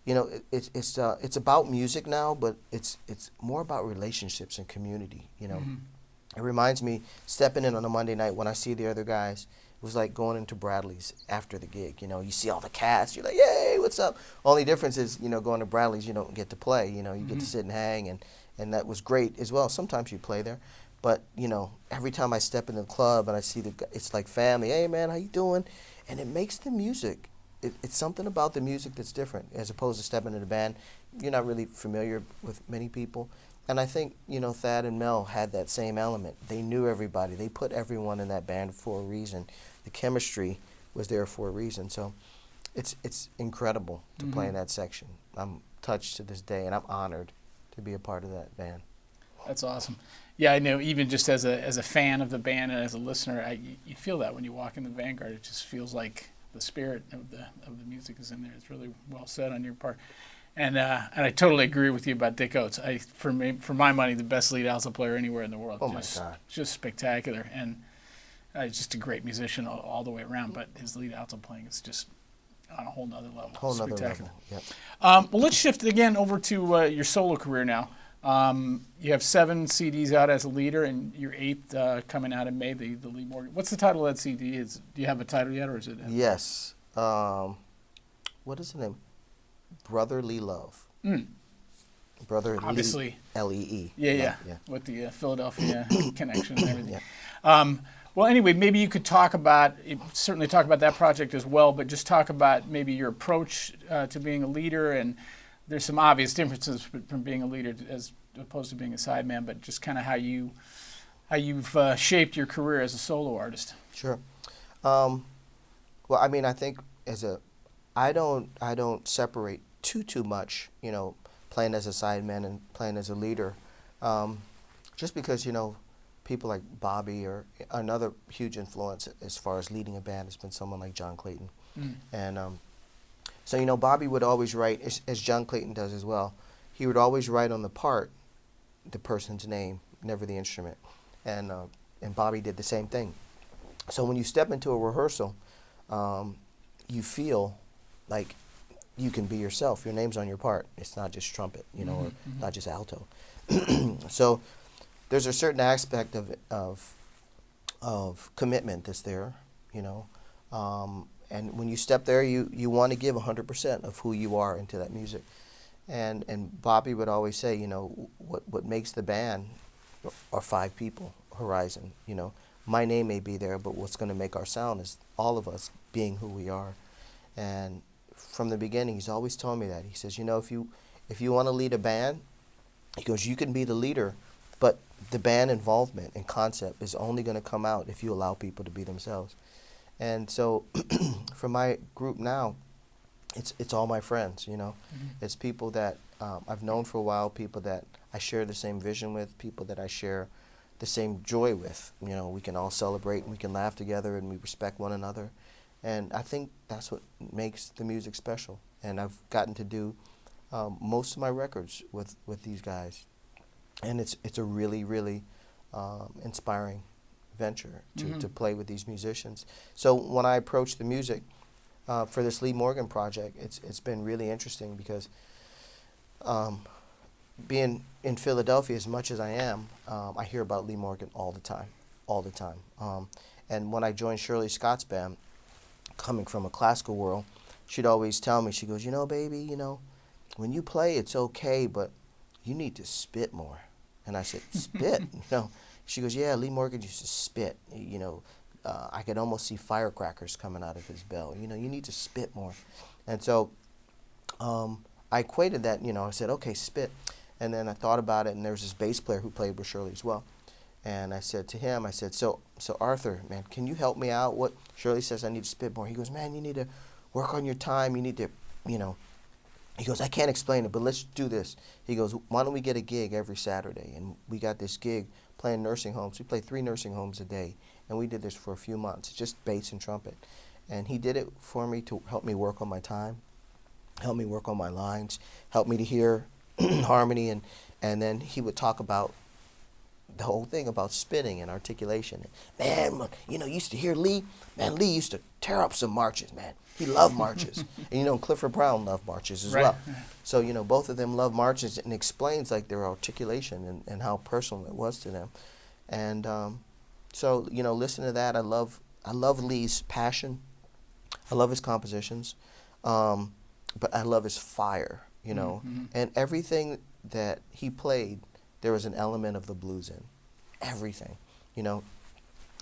you know, it's about music now, but it's more about relationships and community, you know. It reminds me, stepping in on a Monday night when I see the other guys, it was like going into Bradley's after the gig. You know, you see all the cast, you're like, yay, what's up? Only difference is, you know, going to Bradley's, you don't get to play. You know, you get to sit and hang, and that was great as well. Sometimes you play there. But, you know, every time I step in the club and I see it's like family. Hey, man, how you doing? And it makes the music. It's something about the music that's different as opposed to stepping in the band. You're not really familiar with many people. And I think, you know, Thad and Mel had that same element. They knew everybody. They put everyone in that band for a reason. The chemistry was there for a reason. So it's incredible to play in that section. I'm touched to this day, and I'm honored to be a part of that band. That's awesome. Yeah, I know. Even just as a fan of the band and as a listener, you feel that when you walk in the Vanguard. It just feels like the spirit of the music is in there. It's really well said on your part. And I totally agree with you about Dick Oates. For my money, the best lead alto player anywhere in the world. Oh, my God. Just spectacular. And he's just a great musician all the way around, but his lead alto playing is just on a whole nother level. Whole nother level, yep. Well, let's shift again over to your solo career now. You have 7 CDs out as a leader, and your 8th coming out in May, the Lee Morgan. What's the title of that CD? Do you have a title yet, or is it? Yes. What is the name? Brotherly Love. Brother Obviously. Lee, L-E-E. Yeah. With the Philadelphia connection and everything. Yeah. Well, anyway, maybe you could certainly talk about that project as well, but just talk about maybe your approach to being a leader. And there's some obvious differences from being a leader as opposed to being a sideman, but just kind of how you've shaped your career as a solo artist. Sure. Well, I mean, I think I don't separate too much, you know, playing as a sideman and playing as a leader, just because, you know, people like Bobby or another huge influence as far as leading a band has been someone like John Clayton. And so, you know, Bobby would always write, as John Clayton does as well, he would always write on the part the person's name, never the instrument. And Bobby did the same thing. So when you step into a rehearsal, you feel like you can be yourself. Your name's on your part. It's not just trumpet, you know, or not just alto. So there's a certain aspect of commitment that's there, you know. And when you step there, you want to give 100% of who you are into that music. And Bobby would always say, you know, what makes the band are 5 people, Horizon. You know, my name may be there, but what's going to make our sound is all of us being who we are. And from the beginning, he's always told me that. He says, you know, if you want to lead a band, he goes, you can be the leader, but the band involvement and concept is only going to come out if you allow people to be themselves. And so for my group now, it's all my friends, you know. It's people that I've known for a while, people that I share the same vision with, people that I share the same joy with. You know, we can all celebrate and we can laugh together and we respect one another. And I think that's what makes the music special. And I've gotten to do most of my records with these guys. And it's a really, really inspiring venture to play with these musicians. So when I approach the music for this Lee Morgan project, it's been really interesting because being in Philadelphia as much as I am, I hear about Lee Morgan all the time. And when I joined Shirley Scott's band, coming from a classical world, she'd always tell me, she goes, you know, baby, you know, when you play, it's okay, but you need to spit more. And I said, spit? You know, she goes, yeah, Lee Morgan used to spit. You know, I could almost see firecrackers coming out of his bell. You know, you need to spit more. And so I equated that, you know, I said, okay, spit. And then I thought about it, and there was this bass player who played with Shirley as well. And I said to him, I said, so Arthur, man, can you help me out? What Shirley says I need to spit more. He goes, man, you need to work on your time. You need to, you know. He goes, I can't explain it, but let's do this. He goes, why don't we get a gig every Saturday? And we got this gig playing nursing homes. We play 3 nursing homes a day. And we did this for a few months, just bass and trumpet. And he did it for me to help me work on my time, help me work on my lines, help me to hear harmony. And then he would talk about the whole thing about spitting and articulation. Man, you know, you used to hear Lee. Man, Lee used to tear up some marches, man. He loved marches. And, you know, Clifford Brown loved marches as well. So, you know, both of them love marches, and explains, like, their articulation and how personal it was to them. And so, you know, listen to that. I love Lee's passion. I love his compositions. But I love his fire, you know. And everything that he played, there was an element of the blues in. Everything, you know.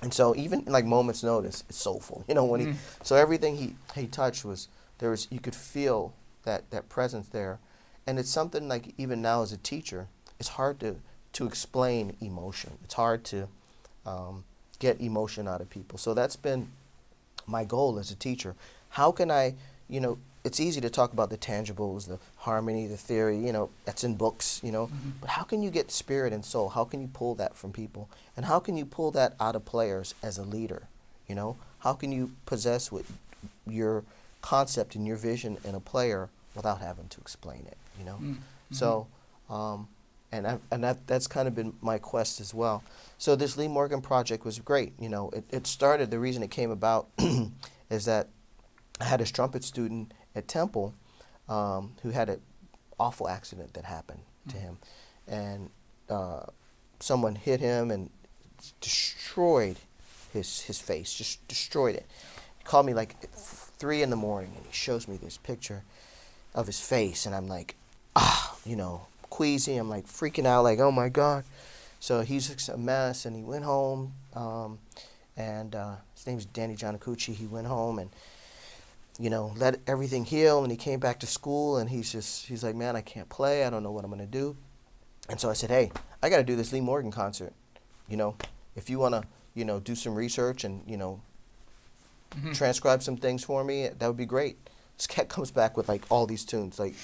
And so even like Moment's Notice, it's soulful, you know. When so everything he touched you could feel that presence there. And it's something like, even now as a teacher, it's hard to explain emotion. It's hard to get emotion out of people. So that's been my goal as a teacher. How can I, you know, it's easy to talk about the tangibles, the harmony, the theory, you know, that's in books, you know. But how can you get spirit and soul? How can you pull that from people? And how can you pull that out of players as a leader, you know? How can you possess what your concept and your vision in a player without having to explain it, you know? So, that's kind of been my quest as well. So this Lee Morgan project was great, you know. It started, the reason it came about is that I had a trumpet student at Temple who had an awful accident that happened to him. And someone hit him and destroyed his face, just destroyed it. He called me like at 3 in the morning, and he shows me this picture of his face, and I'm like, you know, queasy. I'm like freaking out, like, oh my God. So he's a mess, and he went home, and his name's Danny Giannacucci. He went home and, you know, let everything heal, and he came back to school, and he's like, man, I can't play. I don't know what I'm going to do. And so I said, hey, I got to do this Lee Morgan concert. You know, if you want to, you know, do some research and, you know, transcribe some things for me, that would be great. This cat comes back with, like, all these tunes, like,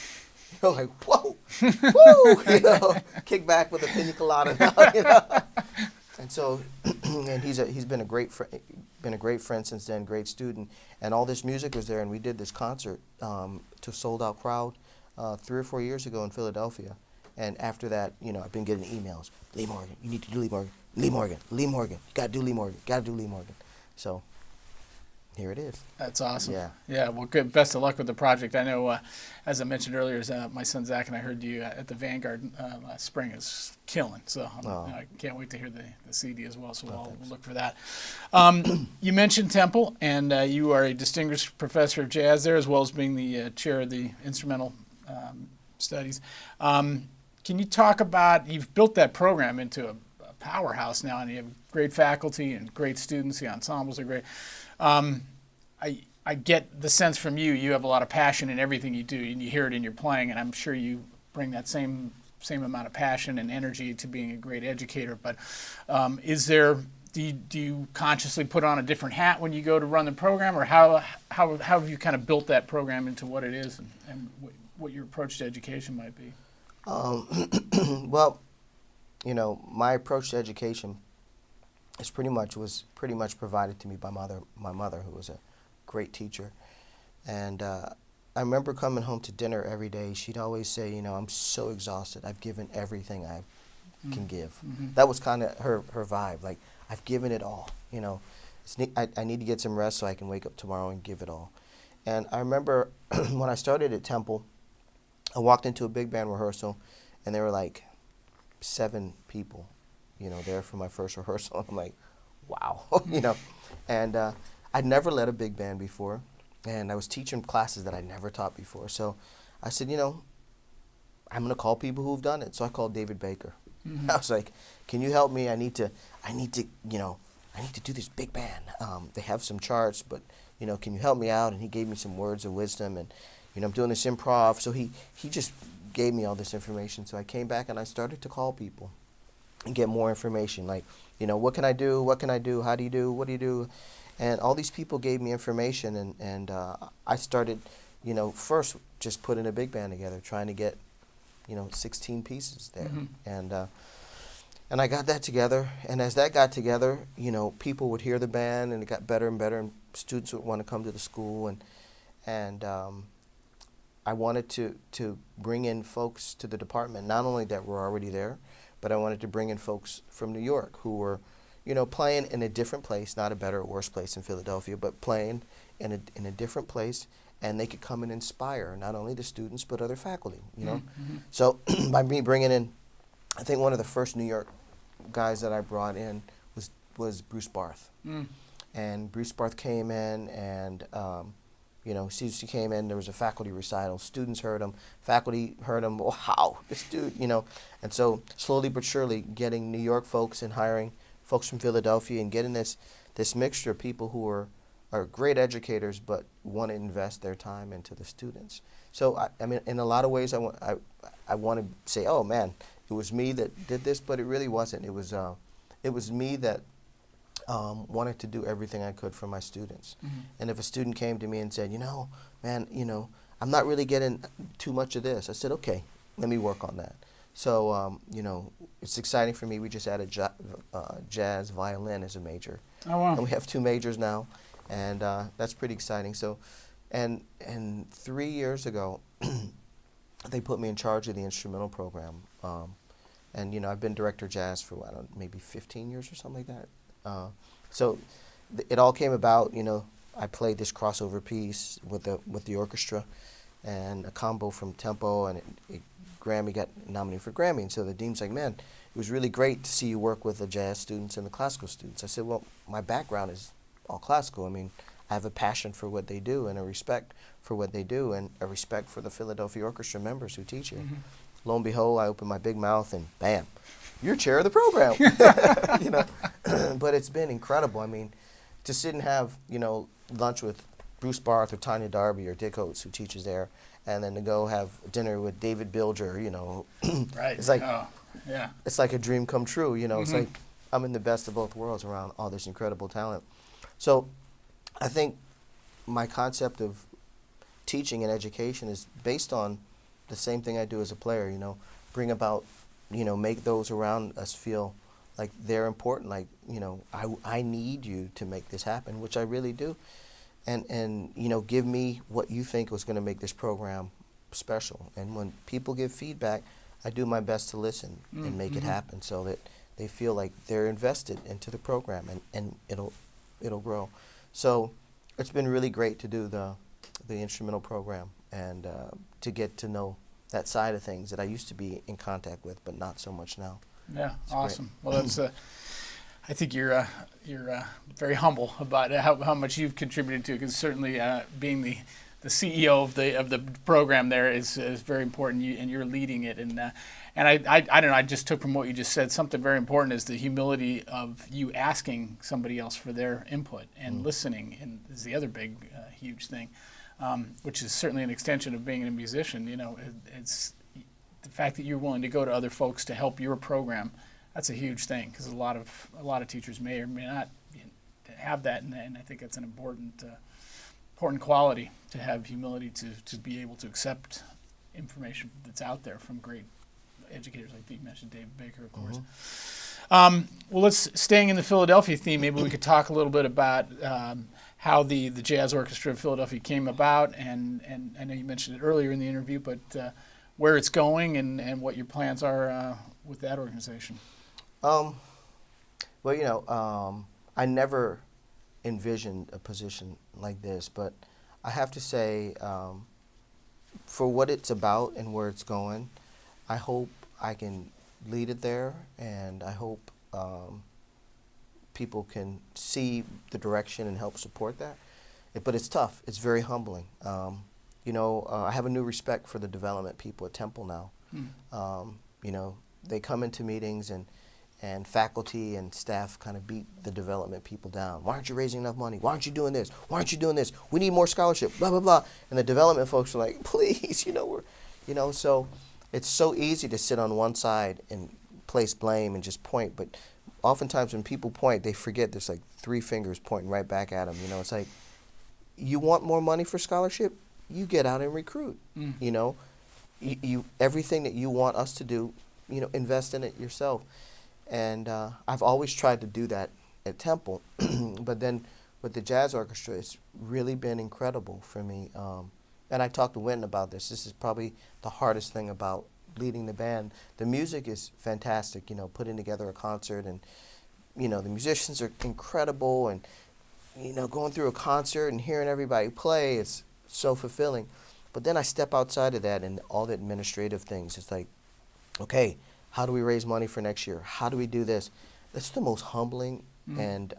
you're like, whoa, woo, you know, kick back with a pina colada now, you know. And so, and he's been a great friend since then, great student, and all this music was there, and we did this concert to a sold-out crowd 3 or 4 years ago in Philadelphia. And after that, you know, I've been getting emails. Lee Morgan, you need to do Lee Morgan. Lee Morgan, Lee Morgan, gotta do Lee Morgan, gotta do Lee Morgan. So here it is. That's awesome. Yeah. Yeah. Well, good. Best of luck with the project. I know, as I mentioned earlier, my son Zach and I heard you at the Vanguard last spring is killing. So I can't wait to hear the CD as well. So we'll look for that. You mentioned Temple, and you are a distinguished professor of jazz there, as well as being the chair of the instrumental studies. Can you talk about, you've built that program into a powerhouse now, and you have great faculty and great students. The ensembles are great. I get the sense from you have a lot of passion in everything you do, and you hear it in your playing, and I'm sure you bring that same amount of passion and energy to being a great educator. But do you consciously put on a different hat when you go to run the program, or how have you kind of built that program into what it is, and what your approach to education might be? Well, my approach to education was pretty much provided to me by my mother, who was a great teacher. And I remember coming home to dinner every day. She'd always say, I'm so exhausted. I've given everything I can give. Mm-hmm. That was kind of her vibe. Like, I've given it all. I need to get some rest so I can wake up tomorrow and give it all. And I remember when I started at Temple, I walked into a big band rehearsal, and there were like 7 people, there for my first rehearsal. I'm like, wow, And I'd never led a big band before, and I was teaching classes that I'd never taught before. So I said, I'm going to call people who've done it. So I called David Baker. Mm-hmm. I was like, can you help me? I need to do this big band. They have some charts, but, can you help me out? And he gave me some words of wisdom, and, I'm doing this improv. So he just gave me all this information. So I came back and I started to call people and get more information. Like, what can I do? What can I do? How do you do? What do you do? And all these people gave me information, and I started, first just putting a big band together, trying to get, 16 pieces there. Mm-hmm. And I got that together, and as that got together, people would hear the band, and it got better and better, and students would want to come to the school, and I wanted to bring in folks to the department, not only that were already there, but I wanted to bring in folks from New York who were, playing in a different place, not a better or worse place in Philadelphia, but playing in a different place, and they could come and inspire not only the students but other faculty, Mm-hmm. So by me bringing in, I think one of the first New York guys that I brought in was Bruce Barth. Mm. And Bruce Barth came in, and she came in, there was a faculty recital, students heard him, faculty heard him, wow, this dude, And so slowly but surely getting New York folks and hiring folks from Philadelphia and getting this mixture of people who are great educators but want to invest their time into the students. So, I mean, in a lot of ways, I want to say, oh, man, it was me that did this, but it really wasn't. It was me that wanted to do everything I could for my students. Mm-hmm. And if a student came to me and said, man, I'm not really getting too much of this, I said, okay, let me work on that. So, it's exciting for me. We just added jazz violin as a major. Oh, wow. And we have 2 majors now, and that's pretty exciting. So, and 3 years ago, they put me in charge of the instrumental program. And, I've been director of jazz for, maybe 15 years or something like that. So it all came about, I played this crossover piece with the orchestra and a combo from Tempo, and Grammy got nominated for Grammy. And so the dean's like, man, it was really great to see you work with the jazz students and the classical students. I said, well, my background is all classical. I mean, I have a passion for what they do and a respect for what they do and a respect for the Philadelphia Orchestra members who teach here. Mm-hmm. Lo and behold, I opened my big mouth and bam, you're chair of the program. But it's been incredible. I mean, to sit and have, lunch with Bruce Barth or Tanya Darby or Dick Oates, who teaches there, and then to go have dinner with David Bilger, right. It's like, oh, yeah. It's like a dream come true, Mm-hmm. It's like I'm in the best of both worlds around all this incredible talent. So I think my concept of teaching and education is based on the same thing I do as a player, bring about, make those around us feel like they're important, like, I need you to make this happen, which I really do. And give me what you think was going to make this program special. And when people give feedback, I do my best to listen and make it happen so that they feel like they're invested into the program and it'll grow. So it's been really great to do the instrumental program and to get to know that side of things that I used to be in contact with, but not so much now. Yeah, it's awesome. Great. Well, that's I think you're very humble about how much you've contributed to, because certainly being the CEO of the program there is very important, and you're leading it. And I don't know, I just took from what you just said, something very important is the humility of you asking somebody else for their input and listening, and is the other big, huge thing, which is certainly an extension of being a musician. the fact that you're willing to go to other folks to help your program, that's a huge thing, because a lot of teachers may or may not have that, and I think that's an important quality, to have humility to be able to accept information that's out there from great educators like you mentioned, David Baker, of course. Well, let's staying in the Philadelphia theme. Maybe we could talk a little bit about how the Jazz Orchestra of Philadelphia came about, and I know you mentioned it earlier in the interview, but where it's going and what your plans are with that organization. Well, I never envisioned a position like this, but I have to say, for what it's about and where it's going, I hope I can lead it there, and I hope people can see the direction and help support that. But it's tough. It's very humbling. I have a new respect for the development people at Temple now. They come into meetings and faculty and staff kind of beat the development people down. Why aren't you raising enough money? Why aren't you doing this? Why aren't you doing this? We need more scholarship, blah, blah, blah. And the development folks are like, please, so it's so easy to sit on one side and place blame and just point. But oftentimes when people point, they forget there's like 3 fingers pointing right back at them. It's like, you want more money for scholarship? You get out and recruit. You everything that you want us to do, invest in it yourself. And I've always tried to do that at Temple, but then with the Jazz Orchestra, it's really been incredible for me. And I talked to Wynton about this. This is probably the hardest thing about leading the band. The music is fantastic, putting together a concert, and, the musicians are incredible, and, going through a concert and hearing everybody play is so fulfilling. But then I step outside of that and all the administrative things. It's like, okay, how do we raise money for next year? How do we do this? That's the most humbling, and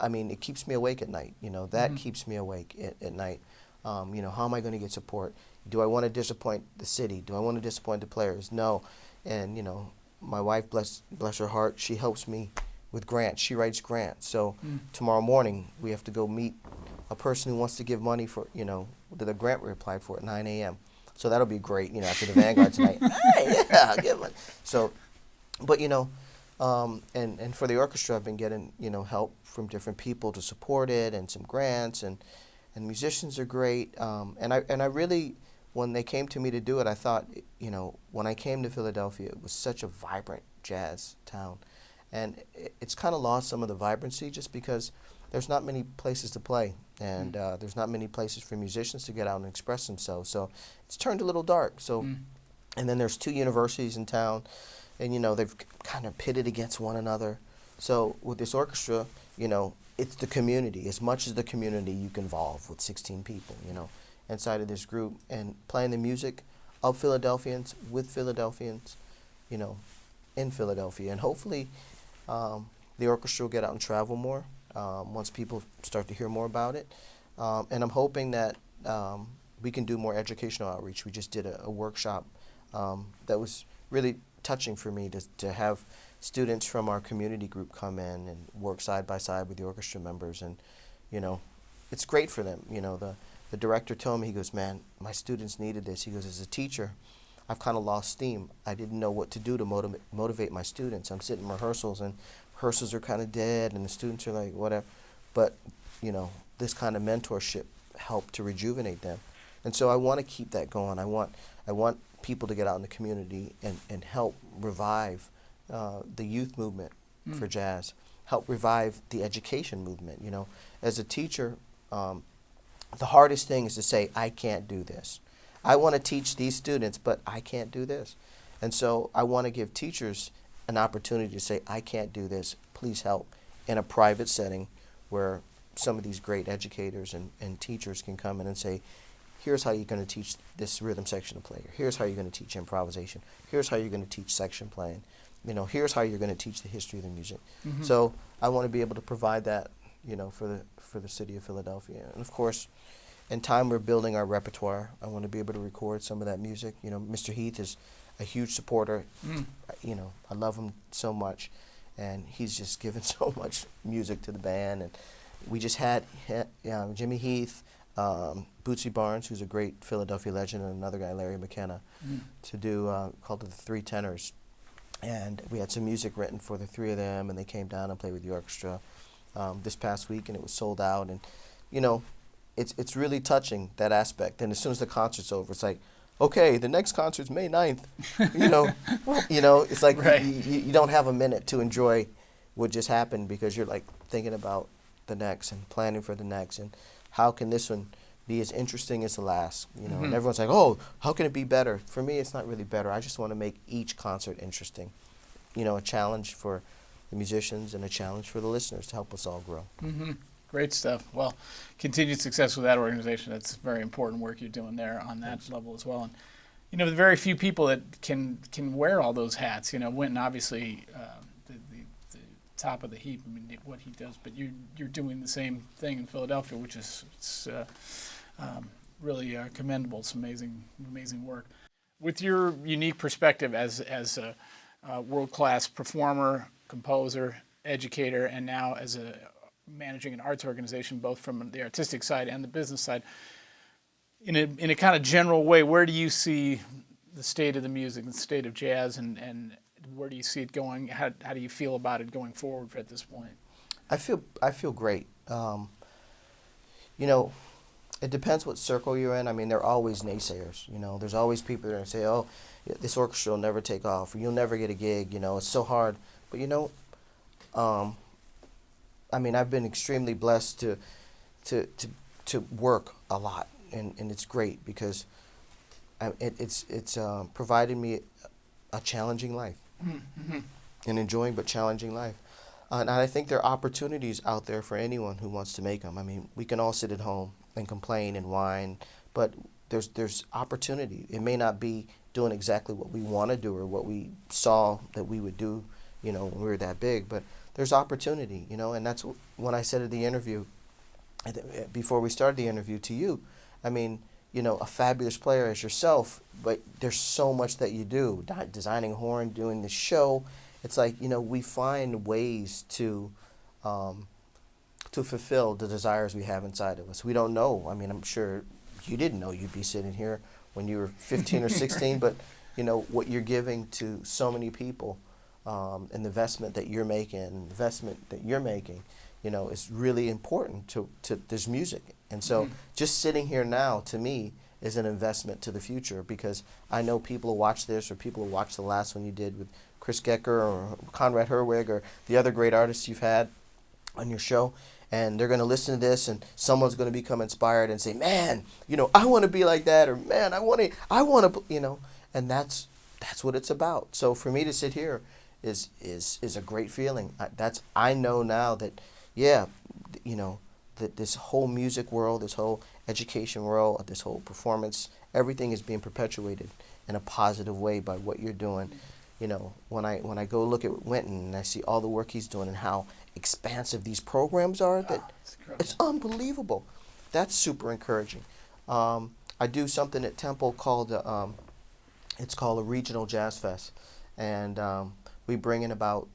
it keeps me awake at night. That keeps me awake at night. How am I going to get support? Do I want to disappoint the city? Do I want to disappoint the players? No. And, my wife, bless her heart, she helps me with grants. She writes grants. So tomorrow morning we have to go meet a person who wants to give money for, the grant we applied for at 9 a.m. So that'll be great, after the Vanguard tonight. Hey, yeah, I'll give money. So, but, and for the orchestra, I've been getting, help from different people to support it, and some grants, and musicians are great. And I really, when they came to me to do it, I thought, when I came to Philadelphia, it was such a vibrant jazz town. And it's kind of lost some of the vibrancy just because there's not many places to play, and there's not many places for musicians to get out and express themselves. So it's turned a little dark. So, and then there's 2 universities in town, and they've kind of pitted against one another. So with this orchestra, it's the community. As much as the community you can involve with 16 people, inside of this group, and playing the music of Philadelphians with Philadelphians, in Philadelphia. And hopefully the orchestra will get out and travel more once people start to hear more about it. And I'm hoping that we can do more educational outreach. We just did a workshop that was really touching for me to have students from our community group come in and work side by side with the orchestra members. And, it's great for them. The director told me, he goes, man, my students needed this. He goes, as a teacher, I've kind of lost steam. I didn't know what to do to motivate my students. I'm sitting in rehearsals, and rehearsals are kind of dead, and the students are like, whatever. But, this kind of mentorship helped to rejuvenate them. And so I want to keep that going. I want people to get out in the community and help revive the youth movement for jazz, help revive the education movement. As a teacher, the hardest thing is to say, I can't do this. I want to teach these students, but I can't do this. And so I want to give teachers an opportunity to say, I can't do this, please help, in a private setting where some of these great educators and teachers can come in and say, here's how you're going to teach this rhythm section of play. Here's how you're going to teach improvisation. Here's how you're going to teach section playing. Here's how you're going to teach the history of the music. So I want to be able to provide that, for the city of Philadelphia. And of course, in time we're building our repertoire. I want to be able to record some of that music. Mr. Heath is a huge supporter. I love him so much, and he's just given so much music to the band. And we just had Jimmy Heath, Bootsy Barnes, who's a great Philadelphia legend, and another guy, Larry McKenna, to do called it the Three Tenors. And we had some music written for the three of them, and they came down and played with the orchestra this past week, and it was sold out. And you know, it's really touching, that aspect. And as soon as the concert's over, it's like, okay, the next concert's May 9th. It's like Right. you don't have a minute to enjoy what just happened, because you're like thinking about the next and planning for the next, and how can this one be as interesting as the last, and everyone's like, oh, how can it be better? For me, it's not really better. I just want to make each concert interesting, a challenge for the musicians and a challenge for the listeners to help us all grow. Great stuff. Well, continued success with that organization. That's very important work you're doing there on that level as well. And the very few people that can wear all those hats. Wynton, obviously, the top of the heap. I mean, what he does, but you're doing the same thing in Philadelphia, which is really commendable. It's amazing work. With your unique perspective as a world-class performer, composer, educator, and now as a managing an arts organization, both from the artistic side and the business side, in a kind of general way, where do you see the state of the music, the state of jazz, and where do you see it going? How do you feel about it going forward at this point? I feel great. It depends what circle you're in. I mean, there are always naysayers. There's always people that are going to say, oh, this orchestra will never take off, or you'll never get a gig. It's so hard. But I've been extremely blessed to work a lot, and it's great, because it's provided me a challenging life, an enjoying but challenging life. And I think there are opportunities out there for anyone who wants to make them. I mean, we can all sit at home and complain and whine, but there's opportunity. It may not be doing exactly what we want to do or what we saw that we would do, when we were that big, but there's opportunity, and that's when I said at the interview, before we started the interview to you, I mean, a fabulous player as yourself, but there's so much that you do, designing a horn, doing the show. It's like, we find ways to fulfill the desires we have inside of us. We don't know. I mean, I'm sure you didn't know you'd be sitting here when you were 15 or 16, but, what you're giving to so many people, and the investment that you're making, is really important to this music. And so just sitting here now, to me, is an investment to the future, because I know people will watch this, or people will watch the last one you did with Chris Gecker or Conrad Herwig or the other great artists you've had on your show, and they're going to listen to this, and someone's going to become inspired and say, man, I want to be like that, or man, I want to, and that's what it's about. So for me to sit here is a great feeling. I know now that, that this whole music world, this whole education world, this whole performance, everything is being perpetuated in a positive way by what you're doing. When I go look at Wynton and I see all the work he's doing and how expansive these programs are, it's unbelievable. That's super encouraging. I do something at Temple called it's called a Regional Jazz Fest, and we bring in about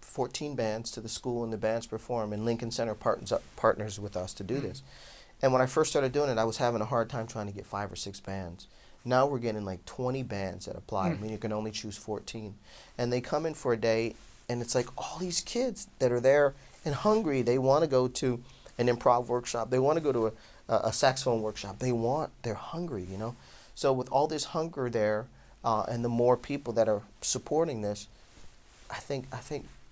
14 bands to the school, and the bands perform, and Lincoln Center partners with us to do this. And when I first started doing it, I was having a hard time trying to get 5 or 6 bands. Now we're getting like 20 bands that apply. I mean, you can only choose 14. And they come in for a day, and it's like all these kids that are there and hungry. They want to go to an improv workshop. They want to go to a saxophone workshop. They're hungry, So with all this hunger there, and the more people that are supporting this, I think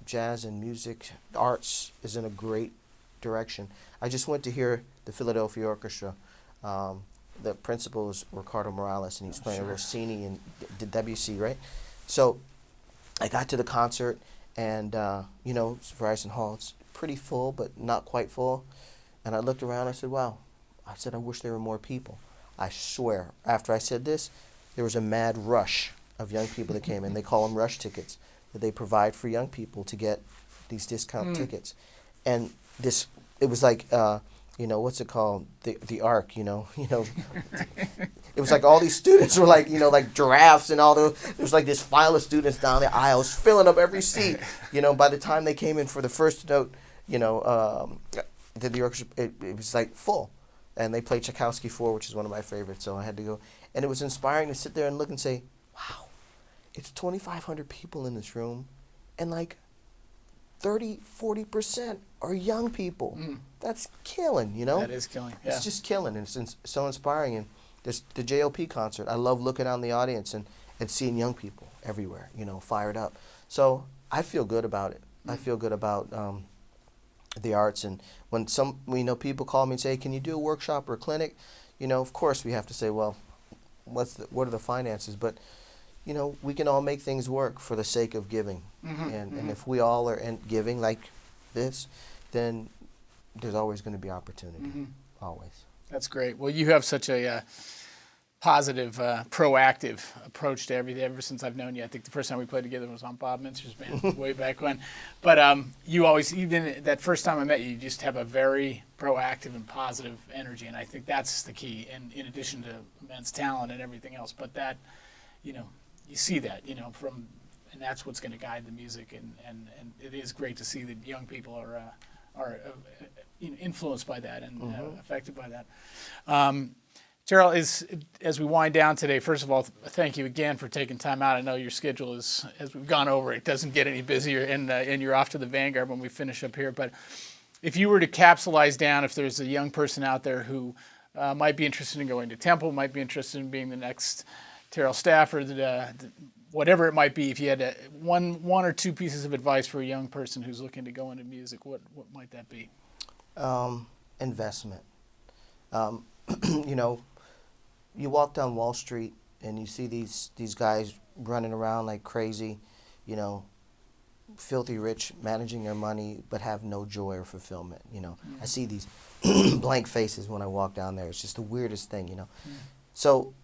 jazz and music, arts, is in a great direction. I just went to hear the Philadelphia Orchestra. The principal is Ricardo Morales, and he's playing Rossini and Debussy, right? So I got to the concert, and it's Verizon Hall. It's pretty full, but not quite full. And I looked around. I said, "Wow!" I said, "I wish there were more people." I swear, after I said this, there was a mad rush of young people that came in. They call them rush tickets, that they provide for young people to get these discount tickets. And it was like, what's it called? The Ark, It was like all these students were like, like giraffes, and there was like this file of students down the aisles filling up every seat. By the time they came in for the first note, the orchestra, it was like full. and they played Tchaikovsky 4, which is one of my favorites, so I had to go. And it was inspiring to sit there and look and say, wow, it's 2,500 people in this room, and like 30-40% are young people. That's killing, you know? That is killing, yeah. It's just killing, and it's so inspiring. And this, the JLP concert, I love looking out in the audience and seeing young people everywhere, you know, fired up. So I feel good about it. I feel good about the arts. And when people call me and say, can you do a workshop or a clinic? You know, of course we have to say, well, what are the finances? But, you know, we can all make things work for the sake of giving. And if we all are giving like this, then there's always going to be opportunity, always. That's great. Well, you have such a positive, proactive approach to everything ever since I've known you. I think the first time we played together was on Bob Minster's band way back when. But you always, even that first time I met you, you just have a very proactive and positive energy, and I think that's the key, and in addition to immense talent and everything else. But that, you know, you see that, you know, and that's what's going to guide the music, and it is great to see that young people are you know, influenced by that and affected by that. Terell, as we wind down today, first of all, thank you again for taking time out. I know your schedule is, as we've gone over, it doesn't get any busier, and you're off to the Vanguard when we finish up here. But if you were to capsulize down, if there's a young person out there who might be interested in going to Temple, might be interested in being the next Terell Stafford, whatever it might be, if you had one or two pieces of advice for a young person who's looking to go into music, what might that be? Investment. You know, you walk down Wall Street and you see these guys running around like crazy, you know, filthy rich, managing their money, but have no joy or fulfillment, you know. I see these blank faces when I walk down there. It's just the weirdest thing, you know. So,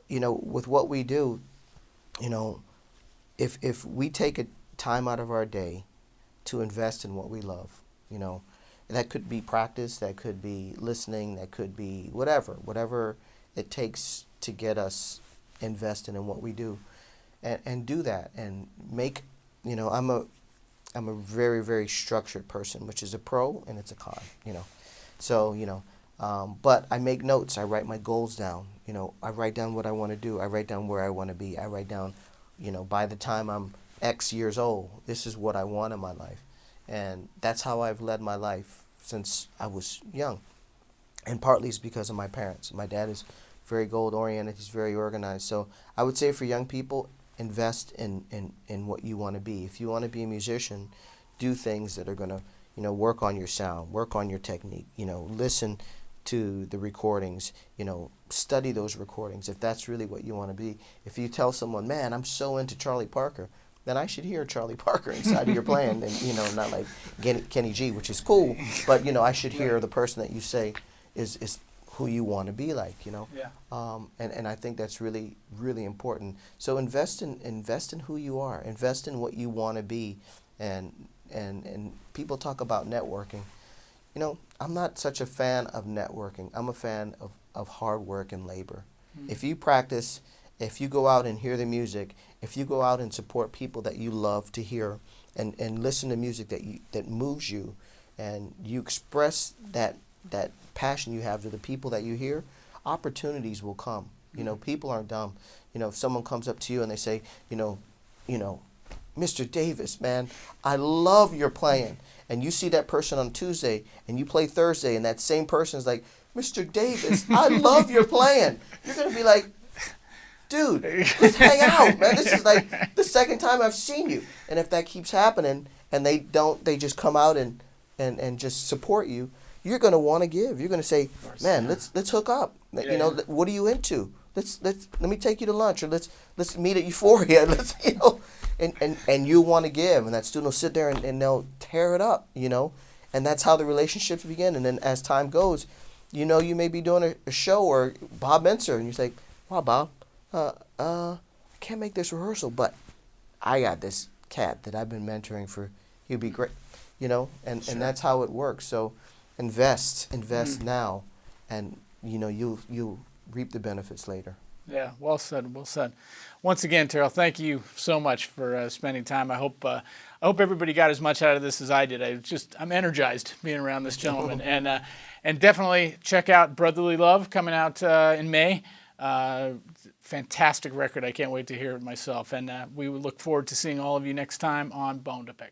you know, with what we do, you know, if we take a time out of our day to invest in what we love, you know, that could be practice, that could be listening, that could be whatever it takes to get us invested in what we do, and do that and make, you know, I'm a very, very structured person, which is a pro and it's a con, you know. So, you know, but I make notes, I write my goals down, you know, I write down what I want to do, I write down where I want to be, I write down, you know, by the time I'm X years old, this is what I want in my life. And that's how I've led my life since I was young. And partly it's because of my parents. My dad is very goal-oriented, he's very organized. So I would say for young people, invest in what you want to be. If you want to be a musician, do things that are going to, you know, work on your sound, work on your technique, you know, listen to the recordings, you know, study those recordings if that's really what you want to be. If you tell someone, man, I'm so into Charlie Parker, then I should hear Charlie Parker inside of your playing, and, you know, not like Kenny G, which is cool, but, you know, I should hear the person that you say is who you want to be like, you know. Yeah. And I think that's really, really important. So invest in who you are, invest in what you want to be, and people talk about networking. You know, I'm not such a fan of networking. I'm a fan of hard work and labor. If you practice, if you go out and hear the music, if you go out and support people that you love to hear, and listen to music that moves you, and you express that passion you have to the people that you hear, opportunities will come. You know, people aren't dumb. You know, if someone comes up to you and they say, you know, Mr. Davis, man, I love your playing, and you see that person on Tuesday and you play Thursday, and that same person is like, Mr. Davis, I love your playing. You're gonna be like, dude, let's hang out, man. This is like the second time I've seen you. And if that keeps happening and they just come out and just support you, you're going to want to give. You're going to say, man, let's hook up. Yeah, you know, what are you into? Let me take you to lunch, or let's meet at Euphoria. Let's, you know, and you want to give, and that student will sit there and they'll tear it up, you know, and that's how the relationships begin. And then as time goes, you know, you may be doing a show or Bob Menser, and you say, wow, Bob, I can't make this rehearsal, but I got this cat that I've been mentoring for. He'd be great, you know, and that's how it works. So invest now, and you know, you'll reap the benefits later. Yeah, well said, well said. Once again, Terell, thank you so much for spending time. I hope everybody got as much out of this as I did. I'm energized being around this gentleman, and definitely check out Brotherly Love coming out in May. Fantastic record. I can't wait to hear it myself, and we would look forward to seeing all of you next time on Bone2Pick.